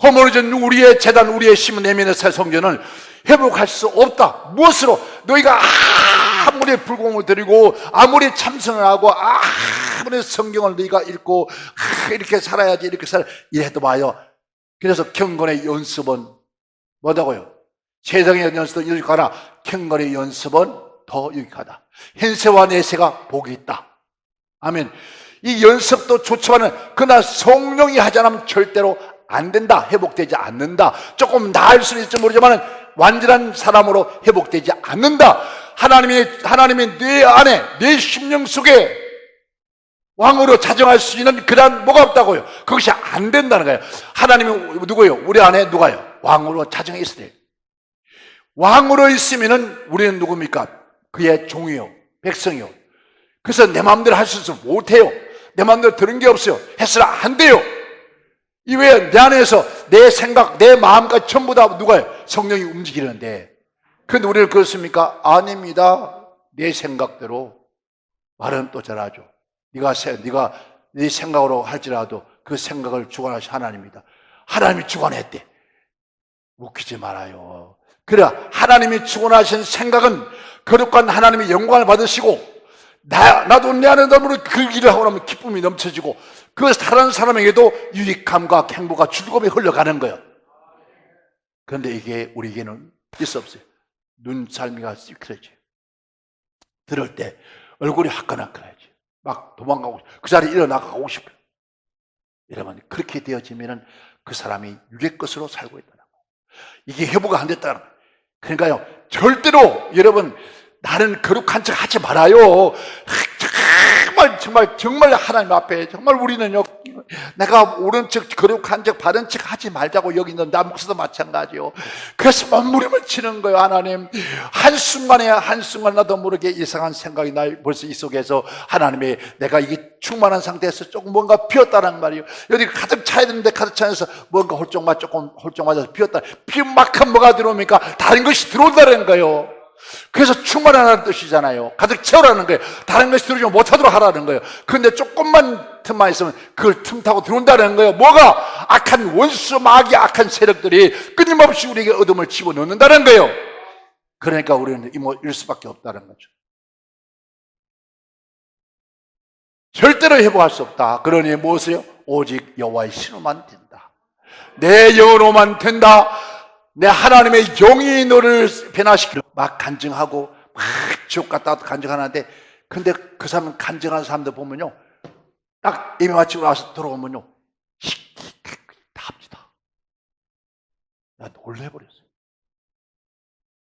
허물어진 우리의 재단, 우리의 심은 내면의 새 성전을 회복할 수 없다. 무엇으로? 너희가 아무리 불공을 드리고 아무리 참선을 하고 아무리 성경을 너희가 읽고 이렇게 살아야지 이렇게 이래도 봐요. 그래서 경건의 연습은 뭐다고요? 세상의 연습은 유익하나 경건의 연습은 더 유익하다. 현세와 내세가 복이 있다. 아멘. 이 연습도 좋지만은 그러나 성령이 하지 않으면 절대로 안 된다. 회복되지 않는다. 조금 나을 수는 있을지 모르지만 완전한 사람으로 회복되지 않는다. 하나님이 내 안에, 내 심령 속에 왕으로 자정할 수 있는 그런 뭐가 없다고요. 그것이 안 된다는 거예요. 하나님이 누구예요? 우리 안에 누가요? 왕으로 자정해 있어야 돼요. 왕으로 있으면은 우리는 누굽니까? 그의 종이요, 백성이요. 그래서 내 마음대로 할 수 못해요. 내 마음대로 들은 게 없어요. 해서는 안 돼요. 이외에 내 안에서 내 생각, 내 마음까지 전부 다 누가요? 성령이 움직이는데. 그런데 우리는 그렇습니까? 아닙니다. 내 생각대로 말은 또 잘하죠. 네가 네 생각으로 할지라도 그 생각을 주관하신 하나님입니다. 하나님이 주관했대. 웃기지 말아요. 그래, 하나님이 주관하신 생각은 거룩한 하나님의 영광을 받으시고 나도 내 안에 너무나 그 일을 하고 나면 기쁨이 넘쳐지고 그 다른 사람에게도 유익함과 행복과 즐거움이 흘러가는 거예요. 그런데 이게 우리에게는 있을 없어요. 눈살미가 찌그러져요. 들을 때 얼굴이 화끈화끈해져. 막 도망가고 그 자리에 일어나가고 싶어요. 여러분, 그렇게 되어지면 그 사람이 유괴 것으로 살고 있다는 거예요. 이게 회복이 안 됐다는 거예요. 그러니까요, 절대로 여러분 나는 거룩한 척 하지 말아요. 정말 하나님 앞에 정말 우리는요, 내가 옳은 척, 거룩한 척, 바른 척 하지 말자고 여기 있는 나 목사도 마찬가지요. 그래서 몸부림을 치는 거예요. 하나님, 한순간 나도 모르게 이상한 생각이 날 벌써 이 속에서 하나님의 내가 이게 충만한 상태에서 조금 뭔가 비었다는 말이에요. 여기 가득 차야 되는데 가득 차면서 뭔가 홀쭉맞아서 비었다. 비운 만큼 뭐가 들어옵니까? 다른 것이 들어온다는 거예요. 그래서 충만하라는 뜻이잖아요. 가득 채우라는 거예요. 다른 것이 들어오지 못하도록 하라는 거예요. 그런데 조금만 틈만 있으면 그걸 틈타고 들어온다는 거예요. 뭐가? 악한 원수, 마귀, 악한 세력들이 끊임없이 우리에게 어둠을 집어넣는다는 거예요. 그러니까 우리는 이럴 수밖에 없다는 거죠. 절대로 회복할 수 없다. 그러니 무엇이요? 오직 여호와의 신으로만 된다. 내 영으로만 된다. 내 하나님의 영이 너를 변화시키려 막 간증하고 막 지옥 갔다 간증하는데, 근데 그 사람 간증하는 사람들 보면요, 딱 예배 마치고 나서 들어오면요 다 합니다. 나 놀래버렸어요.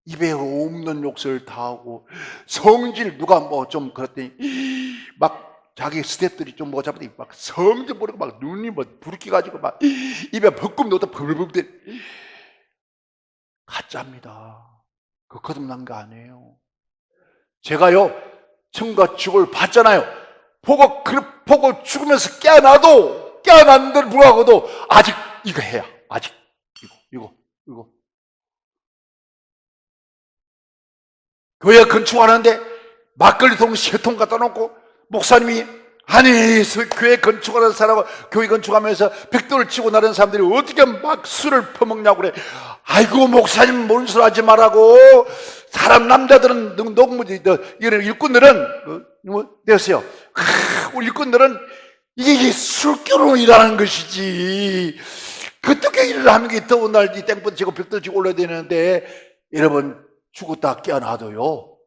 입에 없는 욕설 다 하고 성질 누가 뭐 좀 그랬더니 막 자기 스태프들이 좀 뭐 잡더니 막 성질 모르고 막 눈이 뭐 부르기 가지고 막 입에 벚금 넣어도 벌벌벌 가짜입니다. 그 거듭난 거 아니에요. 제가요, 천과 지옥을 봤잖아요. 보고 죽으면서 깨어났는데도 불구하고도 아직 이거 해야. 아직 이거. 교회 건축하는데 막걸리 통 3통 갖다 놓고 목사님이 아니, 교회 건축하는 사람하고 교회 건축하면서 백도를 치고 나른 사람들이 어떻게 막 술을 퍼먹냐고 그래. 아이고, 목사님 모르는 소리 하지 말라고. 사람 남자들은 이런 일꾼들은 됐어요. 우리 일꾼들은 이게 술교로일하는 것이지. 그 뜨개 일을 하는 게 더운 날 이 땡볕 지고 벽도 지고 올라야 되는데, 여러분 죽었다 깨어나도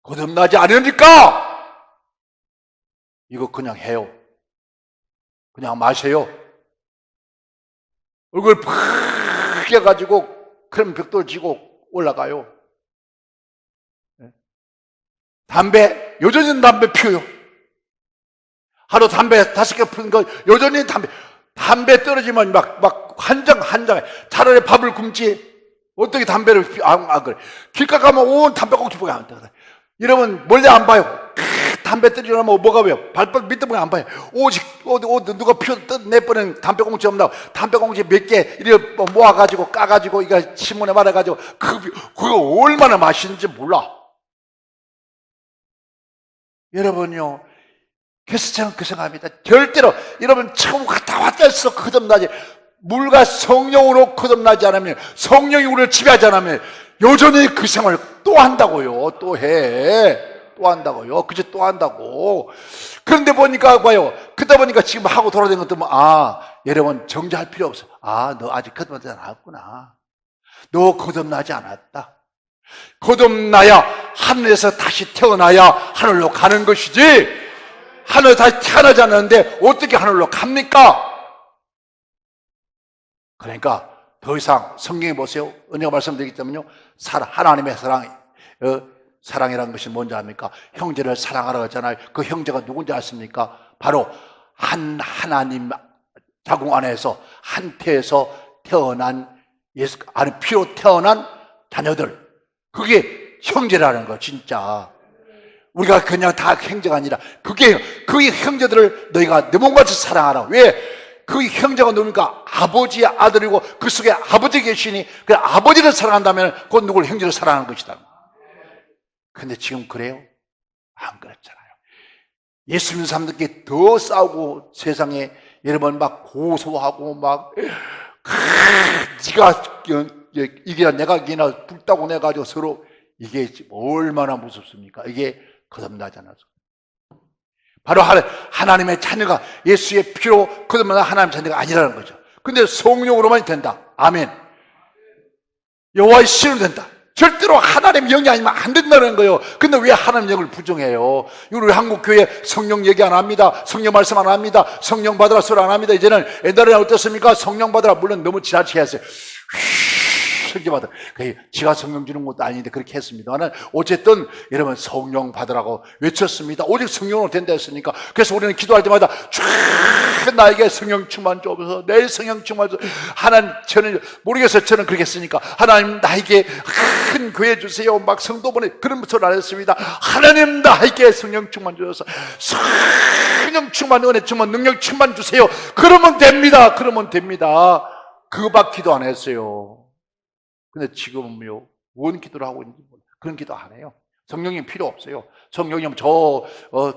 거듭나지 않으니까 이거 그냥 해요. 그냥 마셔요. 얼굴 팍 해가지고 그럼 벽돌 지고 올라가요. 담배, 여전히 담배 피워요. 하루 담배 5개 피는 거 여전히 담배 떨어지면 막 한 장에 차라리 밥을 굶지 어떻게 담배를 안 그래. 길가 가면 온 담배꽁초 보게 안 돼. 여러분 멀리 안 봐요. 담배 떨어지면 뭐가 왜요? 발바닥 밑에 보면 안 봐요. 오직 누가 내버린 담배꽁초 없나? 담배꽁초 몇 개 이렇게 모아가지고 까가지고 이거 신문에 말아가지고 그거 얼마나 맛있는지 몰라. 여러분요, 그래서 저는 그 생각합니다. 절대로 여러분 처음 갔다 왔다 해서 거듭나지, 물과 성령으로 거듭나지 않으면, 성령이 우리를 지배하지 않으면 여전히 그 생활을 또 한다고요. 또 한다고요. 그저 또 한다고. 그런데 보니까 봐요. 그러다 보니까 지금 하고 돌아다니는 것도 여러분 정죄할 필요 없어. 너 아직 거듭나지 않았구나. 너 거듭나지 않았다. 거듭나야, 하늘에서 다시 태어나야 하늘로 가는 것이지, 하늘에 다시 태어나지 않았는데 어떻게 하늘로 갑니까? 그러니까 더 이상 성경에 보세요. 은혜가 말씀드리기 때문에요. 하나님의 사랑이라는 것이 뭔지 압니까? 형제를 사랑하라고 했잖아요. 그 형제가 누군지 아십니까? 바로 하나님 자궁 안에서 한 태에서 태어난 예수 안에 피로 태어난 자녀들, 그게 형제라는 거. 진짜 우리가 그냥 다 형제가 아니라 그 형제들을 너희가 내 몸같이 사랑하라. 왜? 그 형제가 누굽니까? 아버지의 아들이고 그 속에 아버지 계시니, 그 아버지를 사랑한다면 그 누구를 형제를 사랑하는 것이다. 근데 지금 그래요? 안 그렇잖아요. 예수 믿는 사람들끼리 더 싸우고, 세상에 여러분 막 고소하고 네가 이기나 내가 이기나 불따고 내가지고 서로, 이게 얼마나 무섭습니까? 이게 거듭나지 않아서. 바로 하나님의 자녀가 예수의 피로 거듭나는 하나님의 자녀가 아니라는 거죠. 근데 성령으로만 된다. 아멘. 여호와의 신으로 된다. 절대로 하나님의 영이 아니면 안 된다는 거예요. 근데 왜 하나님의 영을 부정해요? 우리 한국교회 성령 얘기 안 합니다. 성령 말씀 안 합니다. 성령 받으라 소리 안 합니다. 이제는 옛날에는 어떻습니까? 성령 받으라, 물론 너무 지나치게 했어요. 성령 받으라. 지가 성령 주는 것도 아닌데 그렇게 했습니다만, 어쨌든 여러분 성령 받으라고 외쳤습니다. 오직 성령으로 된다 했으니까. 그래서 우리는 기도할 때마다 쫙 나에게 성령 충만 주옵소서, 내 성령 충만 주옵소서. 하나님, 저는 모르겠어요. 저는 그렇게 했으니까. 하나님 나에게 큰 교회 주세요. 막 성도분이 그런 소리 안 했습니다. 하나님 나에게 성령 충만 주셔서, 성령 충만, 은혜 충만, 능력 충만 주세요. 그러면 됩니다. 그거밖 기도 안 했어요. 근데 지금은요, 뭔 기도를 하고 있는지 몰라요. 그런 기도 안 해요. 성령님 필요 없어요. 성령님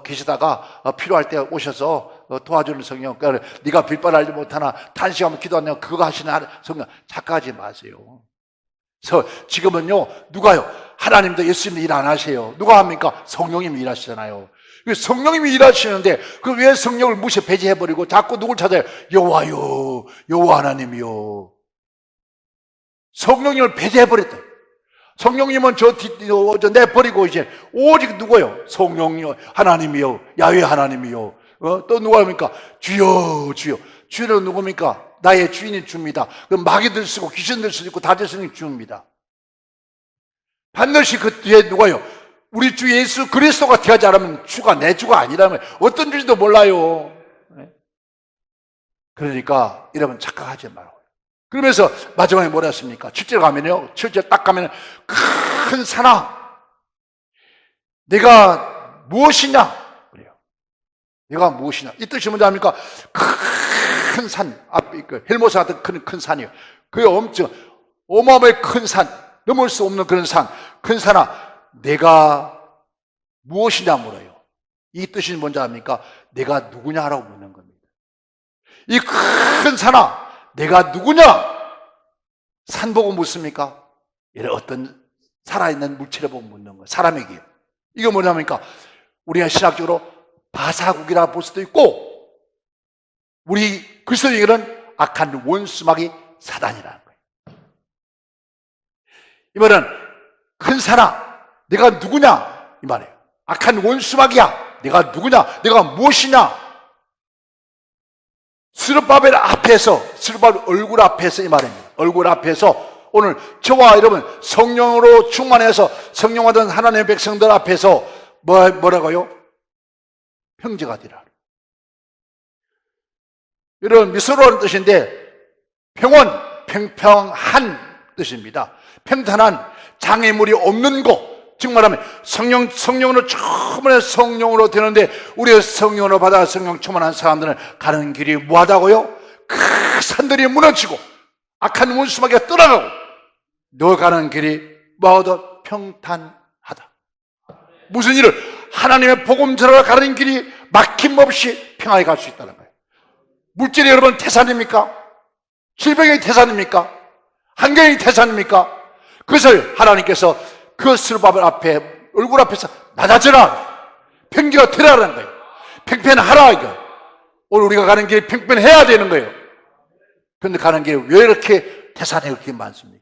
계시다가 필요할 때 오셔서 도와주는 성령, 그러니까 네가 빌바를 알지 못하나 탄식하면 기도하냐, 그거 하시는 성령 착각하지 마세요. 그래서 지금은요, 누가요? 하나님도 예수님도 일 안 하세요. 누가 합니까? 성령님이 일하시잖아요. 성령님이 일하시는데 그 왜 성령을 배제해버리고 자꾸 누굴 찾아요? 여호와요, 여호와 하나님이요. 성령님을 배제해버렸다. 성령님은 저 내버리고 이제 오직 누구요? 성령이요, 하나님이요, 야훼 하나님이요. 또 누가 합니까? 주여, 주여. 주는 누굽니까? 나의 주인이 주입니다. 그럼 마귀들 쓰고 귀신들 쓰고 다들 쓰는 주입니다. 반드시 그 뒤에 누가요? 우리 주 예수 그리스도가 되지 않으면 주가 내 주가 아니라면 어떤 주인지도 몰라요. 그러니까 여러분 착각하지 말아요. 그러면서 마지막에 뭐라 했습니까? 7절 가면요, 7절 딱 가면 큰 산아, 내가 무엇이냐? 그래요. 내가 무엇이냐? 이 뜻이 뭔지 압니까? 큰 산, 앞에 헬모사 같은 큰 산이에요. 그게 엄청 어마어마하게 큰 산, 넘을 수 없는 그런 산. 큰 산아, 내가 무엇이냐 물어요. 이 뜻이 뭔지 압니까? 내가 누구냐라고 묻는 겁니다. 이 큰 산아, 내가 누구냐? 산 보고 묻습니까? 이런 어떤 살아있는 물체를 보고 묻는 거예요. 사람에게. 이게 뭐냐니까, 우리가 신학적으로 바사국이라 볼 수도 있고, 우리 그리스도인들은 악한 원수마귀 사단이라는 거예요. 이 말은 큰 산아, 내가 누구냐? 이 말이에요. 악한 원수마귀야, 내가 누구냐? 내가 무엇이냐? 스룹바벨 앞에서, 스룹바벨 얼굴 앞에서 이 말입니다. 얼굴 앞에서 오늘 저와 여러분 성령으로 충만해서 성령하던 하나님의 백성들 앞에서 뭐라고요? 형제가 되라. 이런 미소로라는 뜻인데 평원, 평평한 뜻입니다. 평탄한, 장애물이 없는 곳. 즉 말하면 성령으로 충만해 성령으로 되는데, 우리가 성령으로 받아 성령 충만한 사람들은 가는 길이 뭐하다고요? 그 산들이 무너지고 악한 원수마귀가 떠나가고 너 가는 길이 뭐하다? 평탄하다. 무슨 일을? 하나님의 복음 전하러 가는 길이 막힘없이 평안히 갈 수 있다는 거예요. 물질이 여러분 태산입니까? 질병이 태산입니까? 환경이 태산입니까? 그것을 하나님께서 그 스룹바벨 앞에 얼굴 앞에서 낮아져라, 평기가 되라는 거예요. 평편하라 이거. 오늘 우리가 가는 길이 평편해야 되는 거예요. 그런데 가는 길이 왜 이렇게 태산이 그렇게 많습니까?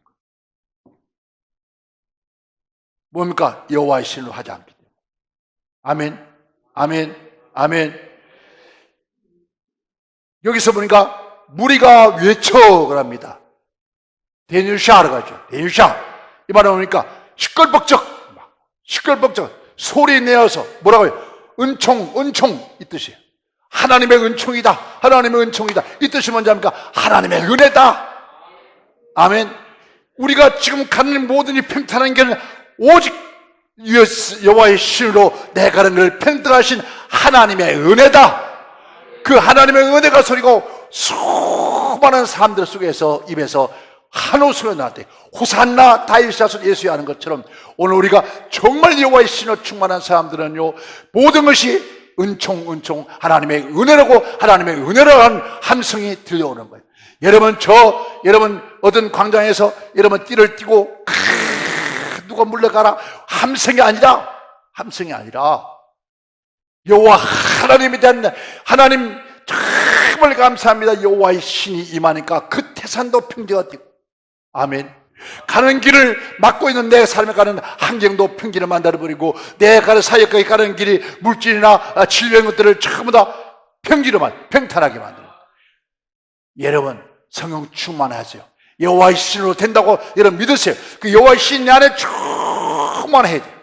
뭡니까? 여호와의 신으로 하지 않기 때문에. 아멘, 아멘, 아멘. 여기서 보니까 무리가 외쳐 그럽니다. 데뉴샤라고 하죠. 데뉴샤. 이 말을 보니까 시끌벅적 소리 내어서 뭐라고요? 은총 이 뜻이에요. 하나님의 은총이다. 하나님의 은총이다. 이 뜻이 뭔지 압니까? 하나님의 은혜다. 아멘. 우리가 지금 가는 모든 이 평탄한 길은 오직 여호와의 신으로 내 가는 걸 평등하신 하나님의 은혜다. 그 하나님의 은혜가 소리고 수많은 사람들 속에서 입에서 한호 소리가 나왔대. 호산나 다윗이라서 예수야 하는 것처럼 오늘 우리가 정말 여호와의 신으로 충만한 사람들은요, 모든 것이 은총 하나님의 은혜라고, 하나님의 은혜라는 함성이 들려오는 거예요. 여러분 어떤 광장에서 여러분 띠를 띠고 누가 물러가라 함성이 아니라 여호와 하나님에 대한 하나님 정말 감사합니다. 여호와의 신이 임하니까 그 태산도 평지가 되고, 아멘. 가는 길을 막고 있는 내 삶에 가는 환경도 평지를 만들어버리고, 내 가는 사역까지 가는 길이 물질이나 질병 것들을 전부 다 평탄하게 만들어요. 여러분 성령 충만하세요. 여호와의 신으로 된다고 여러분 믿으세요. 그 여호와의 신 안에 충만해야 돼요.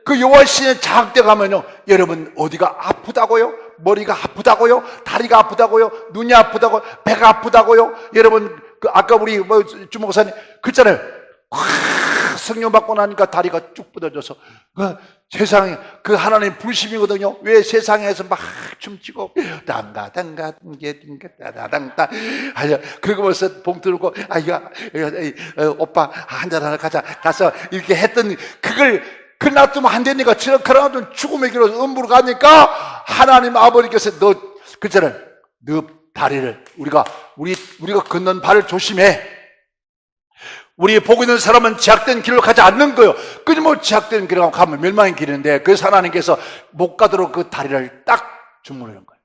그 여호와의 신에 자극돼 가면요, 여러분 어디가 아프다고요? 머리가 아프다고요? 다리가 아프다고요? 눈이 아프다고요? 배가 아프다고요? 여러분 그 아까 우리 주목사님 그랬잖아요. 성령 받고 나니까 다리가 쭉 뻗어져서 세상에 그 하나님 불심이거든요. 왜 세상에서 막 춤추고 당가 따다당따 그리고 벌써 봉 들고 오빠 한잔 하나 가서 이렇게 했던 그걸 그 놔두면 안 되니까 그러나 죽음의 길로 음부로 가니까 하나님 아버지께서 너 그랬잖아요. 너 다리를 우리가 걷는 발을 조심해. 우리 보고 있는 사람은 제약된 길로 가지 않는 거예요. 끊임없이 제약된 길로 가면 멸망의 길인데, 그래서 하나님께서 못 가도록 그 다리를 딱 주무르는 거예요.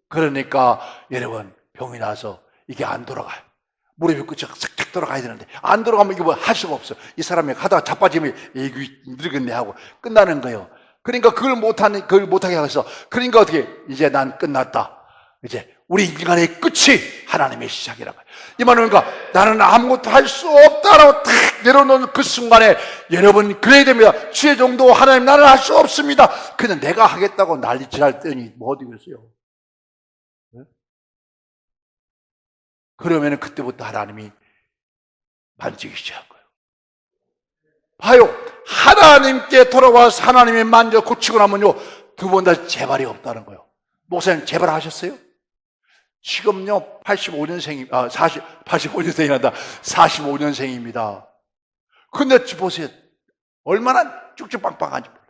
그러니까 여러분 병이 나서 이게 안 돌아가요. 무릎이 끝이 싹싹 돌아가야 되는데 안 돌아가면 이거 뭐 할 수가 없어. 이 사람이 하다가 자빠지면 늙었네 하고 끝나는 거예요. 그러니까 그걸 못하게 해서, 그러니까 어떻게, 이제 난 끝났다. 이제 우리 인간의 끝이 하나님의 시작이라고. 이 말은 그러니까 나는 아무것도 할 수 없다라고 탁 내려놓는 그 순간에 여러분 그래야 됩니다. 주의 정도 하나님 나는 할 수 없습니다. 그냥 내가 하겠다고 난리 지랄 때니 뭐 어디겠어요? 네? 그러면 그때부터 하나님이 만지기 시작한 거예요. 봐요. 하나님께 돌아와서 하나님이 만져 고치고 나면요, 두 번 다 재발이 없다는 거예요. 목사님 재발 하셨어요? 지금요 85년생이란다. 45년생입니다. 근데 보세요. 얼마나 쭉쭉빵빵한지 몰라요.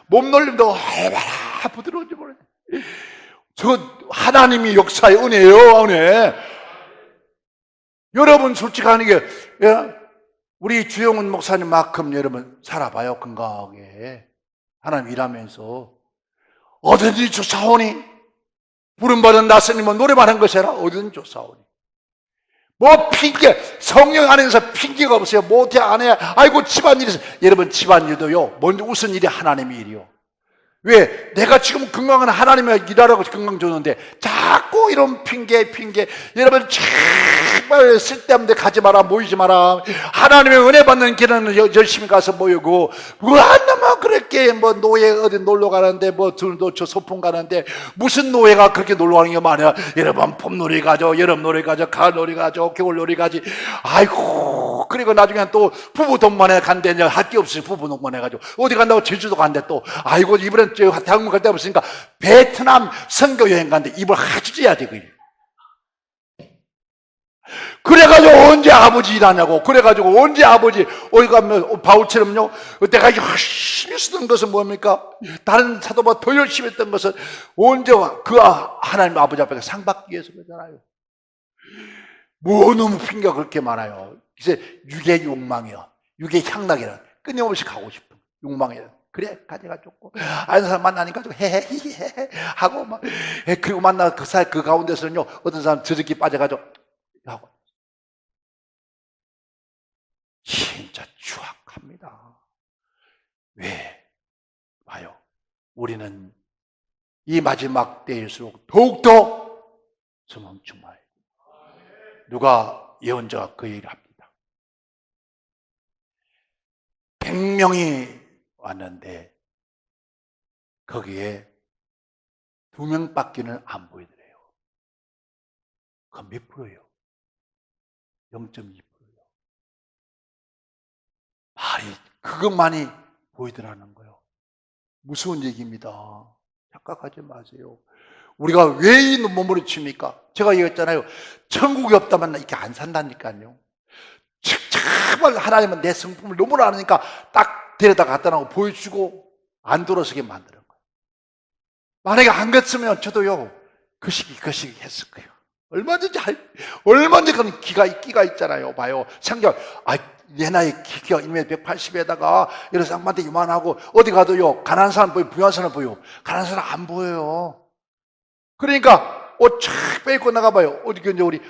몸놀림도 얼마나 부드러운지 몰라요. 저 하나님이 역사의 은혜예요, 은혜. 여러분 솔직한 게, 우리 주영훈 목사님만큼 여러분 살아봐요. 건강하게 하나님 일하면서. 어디든지 쫓아오니, 부름받은 나스님은 노래만 한 것이라 어디든지 쫓아오니. 뭐 핑계, 성령 안에서 핑계가 없어요. 못해 안 해. 아이고 집안일에서. 여러분 집안일도요, 먼저 우선 일이 하나님의 일이요. 왜? 내가 지금 건강한 하나님의 일하라고 건강 줬는데 자꾸 이런 핑계. 여러분 정말 쓸데없는 데 가지 마라, 모이지 마라. 하나님의 은혜 받는 길은 열심히 가서 모이고, 뭐 그렇게 뭐 노예 어디 놀러 가는데 뭐 둘도 저 소풍 가는데 무슨 노예가 그렇게 놀러 가는 게 많아요. 여러분 봄놀이 가죠, 여름놀이 가죠, 가을놀이 가죠, 겨울놀이 가지. 아이고, 그리고 나중에 또 부부 동반회 간대. 할 게 없어요. 부부 동반회 가지고 어디 간다고 제주도 간대 또. 아이고 이번엔 대학원 갈 데 없으니까 베트남 선교 여행 간대. 입을 하주져야 돼. 그래가지고 언제 아버지 일하냐고. 그래가지고 언제 아버지 어디 가면 바울처럼요. 내가 열심히 쓰던 것은 뭡니까? 다른 사도보다 더 열심히 했던 것은 언제와 그 하나님 아버지 앞에서 상 받기 위해서 그러잖아요. 뭐 너무 핑계가 그렇게 많아요. 이제 육의 욕망이요. 육의 향락이라 끊임없이 가고 싶은 욕망이에요. 그래 가지가 좋고 아는 사람 만나니까 좀 헤헤 하고 막 그리고 만나 그 사이 그 가운데서는요 어떤 사람 저렇게 빠져가지고 하고 진짜 추악합니다. 왜? 봐요. 우리는 이 마지막 때일수록 더욱더 성령충만해요. 누가 예언자가 그 얘기를 합니다. 100명이 왔는데 거기에 2명밖에는 안 보이더래요. 그건 몇 프로예요? 0.2%예요. 말이 그것만이 보이더라는 거예요. 무서운 얘기입니다. 착각하지 마세요. 우리가 왜 이 몸부림을 칩니까? 제가 얘기했잖아요. 천국이 없다면 이렇게 안 산다니까요. 정말 하나님은 내 성품을 너무 아니까 딱 데려다 갖다 놓고 보여주고 안 돌아서게 만드는 거예요. 만약에 안 그랬으면 저도요 그 시기 했을 거예요. 얼마든지 그런 끼가 있잖아요. 봐요. 성경 내 나이 키가 1m180에다가 이런 쌍만대 요만하고 어디 가도요 가난한 사람 보여, 부유한 사람 보여. 가난한 사람 안 보여요. 그러니까 옷 쫙 빼입고 나가봐요. 어디 이제 우리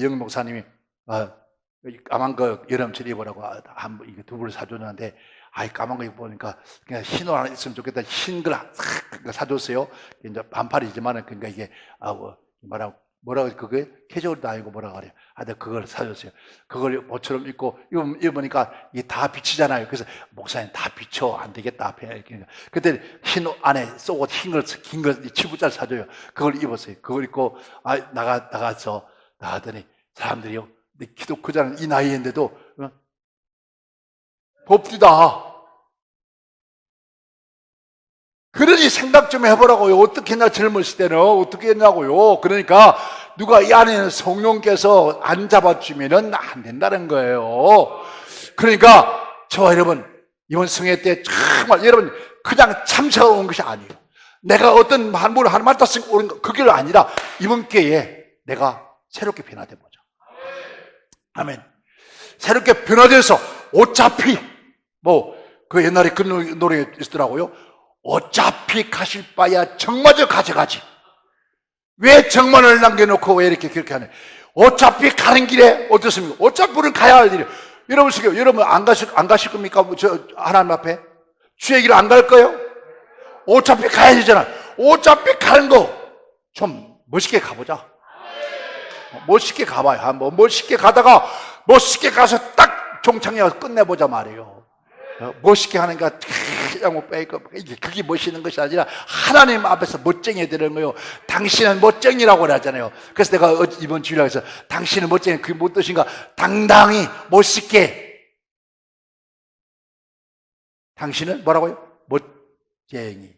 영 목사님이 까만 거 여름철 입으라고 이게 두부를 사줬는데 까만 거 입으니까 그냥 흰 옷 하나 있으면 좋겠다. 흰 걸 사줬어요. 이제 반팔이지만은 그러니까 이게 뭐라고 그게 캐주얼도 아니고 뭐라고 그래요. 내가 그걸 사줬어요. 그걸 모처럼 입고 입으니까 이게 다 비치잖아요. 그래서 목사님 다 비쳐 안 되겠다. 그때 흰 옷 안에 쏘고 긴 걸 7부짜리 사줘요. 그걸 입었어요. 그걸 입고 나가서 나가더니 사람들이요. 키도 크잖아요. 이 나이인데도 봅디다. 그러니 생각 좀 해보라고요. 어떻게 했나 젊었을 때는 어떻게 했냐고요. 그러니까 누가 이 안에는 성령께서 안 잡아주면은 안 된다는 거예요. 그러니까 저와 여러분 이번 성회 때 정말 여러분 그냥 참석하 온 것이 아니에요. 내가 어떤 한분을 하나 맡았으니까 오는 거 그게 아니라 이번 기회에 내가 새롭게 변화돼 보자. 아멘. 새롭게 변화돼서 어차피 그 옛날에 그 노래 있더라고요. 어차피 가실 바야 정마저 가져가지. 왜 정만을 남겨놓고 왜 이렇게 그렇게 하네? 어차피 가는 길에 어떻습니까? 어차피 우리는 가야 할 일이에요. 여러분 안 가실 겁니까? 저 하나님 앞에 주의 길을 안 갈 거예요? 어차피 가야 되잖아. 어차피 가는 거 좀 멋있게 가보자. 멋있게 가봐요. 멋있게 가다가 멋있게 가서 딱 종착역에 가서 끝내보자 말이에요. 멋있게 하는가 그냥 그게 멋있는 것이 아니라 하나님 앞에서 멋쟁이 되는 거예요. 당신은 멋쟁이라고 하잖아요. 그래서 내가 이번 주일에 해서 당신은 멋쟁이 그게 무슨 뜻인가? 당당히 멋있게. 당신은 뭐라고요? 멋쟁이.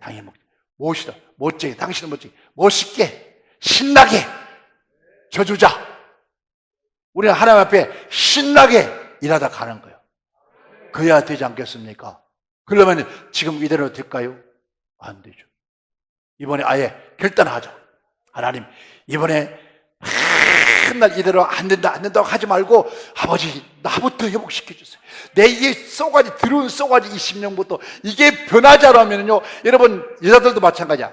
당연히 멋이다. 멋쟁이. 당신은 멋쟁이. 멋있게 신나게 저주자. 우리는 하나님 앞에 신나게 일하다 가는 거예요. 그래야 되지 않겠습니까? 그러면 지금 이대로 될까요? 안 되죠. 이번에 아예 결단하자. 하나님, 이번에 맨날 이대로 안 된다고 하지 말고 아버지 나부터 회복시켜주세요. 내 이게 들어온 쏘가지 20년부터 이게 변하지 않으면요, 여러분 여자들도 마찬가지야.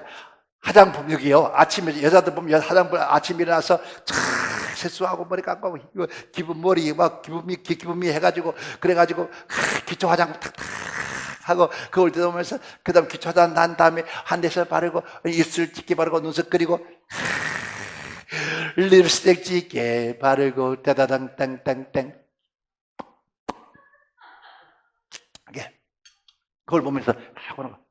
화장품 여기요. 아침에 여자들 보면 화장품 아침에 일어나서 세수하고 머리 감고 기분머리 막 기분미 해가지고 그래가지고 기초 화장 탁탁 하고 거울 뜯으면서 그다음 기초 화장 한 다음에 한 대서 바르고 입술 짙게 바르고 눈썹 그리고 립스틱 짙게 바르고 따다당 땅땅땅 이게 그걸 보면서 하고는 거.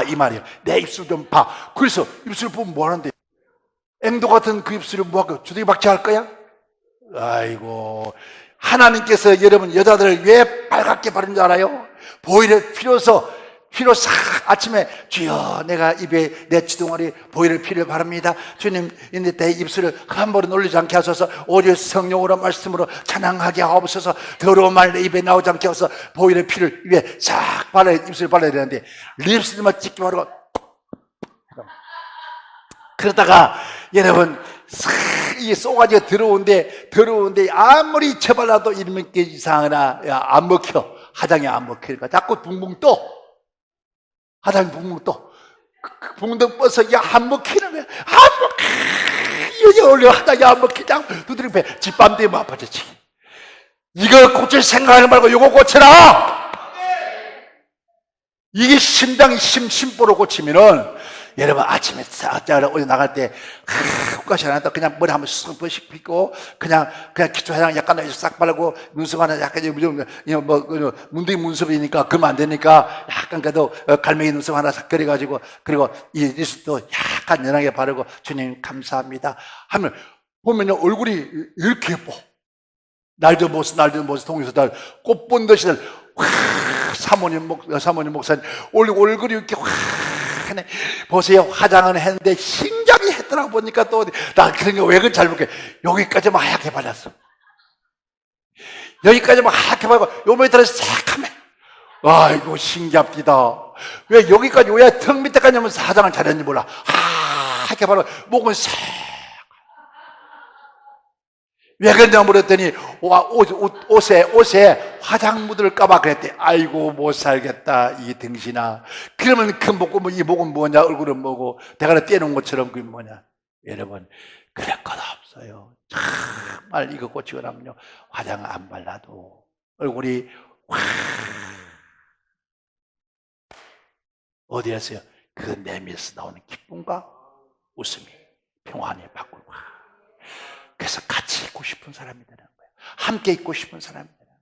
이 말이에요. 내 입술 좀 봐. 그래서 입술 보면 뭐 하는데? 앵도 같은 그 입술을 뭐하고 주둥이 박치 할 거야? 아이고. 하나님께서 여러분 여자들을 왜 빨갛게 바른 줄 알아요? 보일의 필요서 피로 싹 아침에 주여 내가 입에 내 지동아리 보혈의 피를 바릅니다. 주님 내 입술을 함부로 놀리지 않게 하소서. 오직 성령으로 말씀으로 찬양하게 하옵소서. 더러운 말 내 입에 나오지 않게 하소서. 보혈의 피를 입에 싹 발라야 입술에 발라야 되는데 립스만 찍기 바르고 그러다가 여러분 이게 쏘가지가 더러운데 아무리 쳐발라도 1mm 이상이나 안 먹혀. 화장이 안 먹히니까 자꾸 붕붕 떠. 화장이 붕붕 떠. 붕붕 떠서 안 먹히는 거야. 안 먹혀. 여기 올려 화장이 안 먹히자. 두드리고 배. 집밤 되면 아파졌지. 이거 고칠 생각하지 말고 이거 고쳐라. 이게 심보로 고치면은 여러분 아침에 어디 나갈 때 후가시 안 한다 그냥 머리 한번 쓱 빗고 그냥 기초 화장 약간 싹 바르고 눈썹 하나 약간 문둥이 눈썹이니까 그러면 안 되니까 약간 그래도 갈매기 눈썹 하나 싹 그려가지고 그리고 이 립스도 약간 연하게 바르고 주님 감사합니다 하면 보면요 얼굴이 이렇게 예뻐. 날도 모습 통해서 꽃 본 듯이 사모님 목사님 얼굴이 이렇게 보세요. 화장은 했는데 신기하게 했더라고 보니까 또 나 그런 거 왜 그런지 잘 모르겠어. 여기까지만 하얗게 발랐어. 여기까지만 하얗게 발랐고 요 밑에는 새카매. 아이고 신기합니다. 왜 여기까지 왜 턱 밑에까지 하면 화장을 잘했는지 몰라. 하얗게 발랐고 목은 새. 왜 그랬냐 물었더니 옷에 화장무들을 까봐 그랬대. 아이고 못 살겠다 이 등신아. 그러면 그 목은 이 목은 뭐냐 얼굴은 뭐고 대가리 떼놓은 것처럼 그게 뭐냐. 여러분 그럴 것 없어요. 정말 이거 고치고 나면요 화장 안 발라도 얼굴이 어디에서요? 그 내면에서 나오는 기쁨과 웃음이 평안히 바꾸고 그래서 같이 있고 싶은 사람이 되는 거예요. 함께 있고 싶은 사람이 되는 거예요.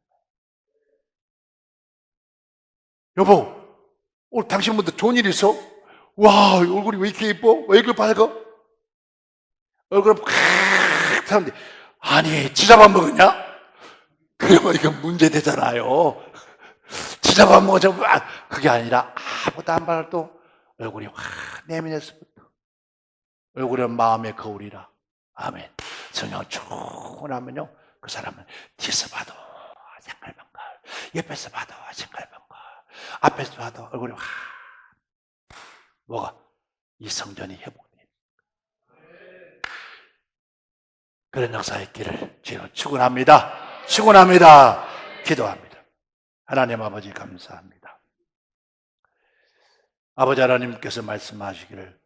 여보, 오늘 당신분들 좋은 일 있어? 와, 얼굴이 왜 이렇게 예뻐? 왜 이렇게 밝아? 얼굴은 팍 사람들이 아니, 지잡아 먹었냐? 그러면 이거 문제 되잖아요. 지잡아 먹었냐? 그게 아니라 아무도 안 바라도 얼굴이 확 내면에서부터 얼굴은 마음의 거울이라. 아멘. 성령 충분하면요 그 사람은 뒤에서 봐도 생갈방갈, 옆에서 봐도 생갈방갈, 앞에서 봐도 얼굴이 확 뭐가 이 성전이 회복돼요. 그런 역사의 있기를 주로 축원합니다. 기도합니다. 하나님 아버지 감사합니다. 아버지 하나님께서 말씀하시기를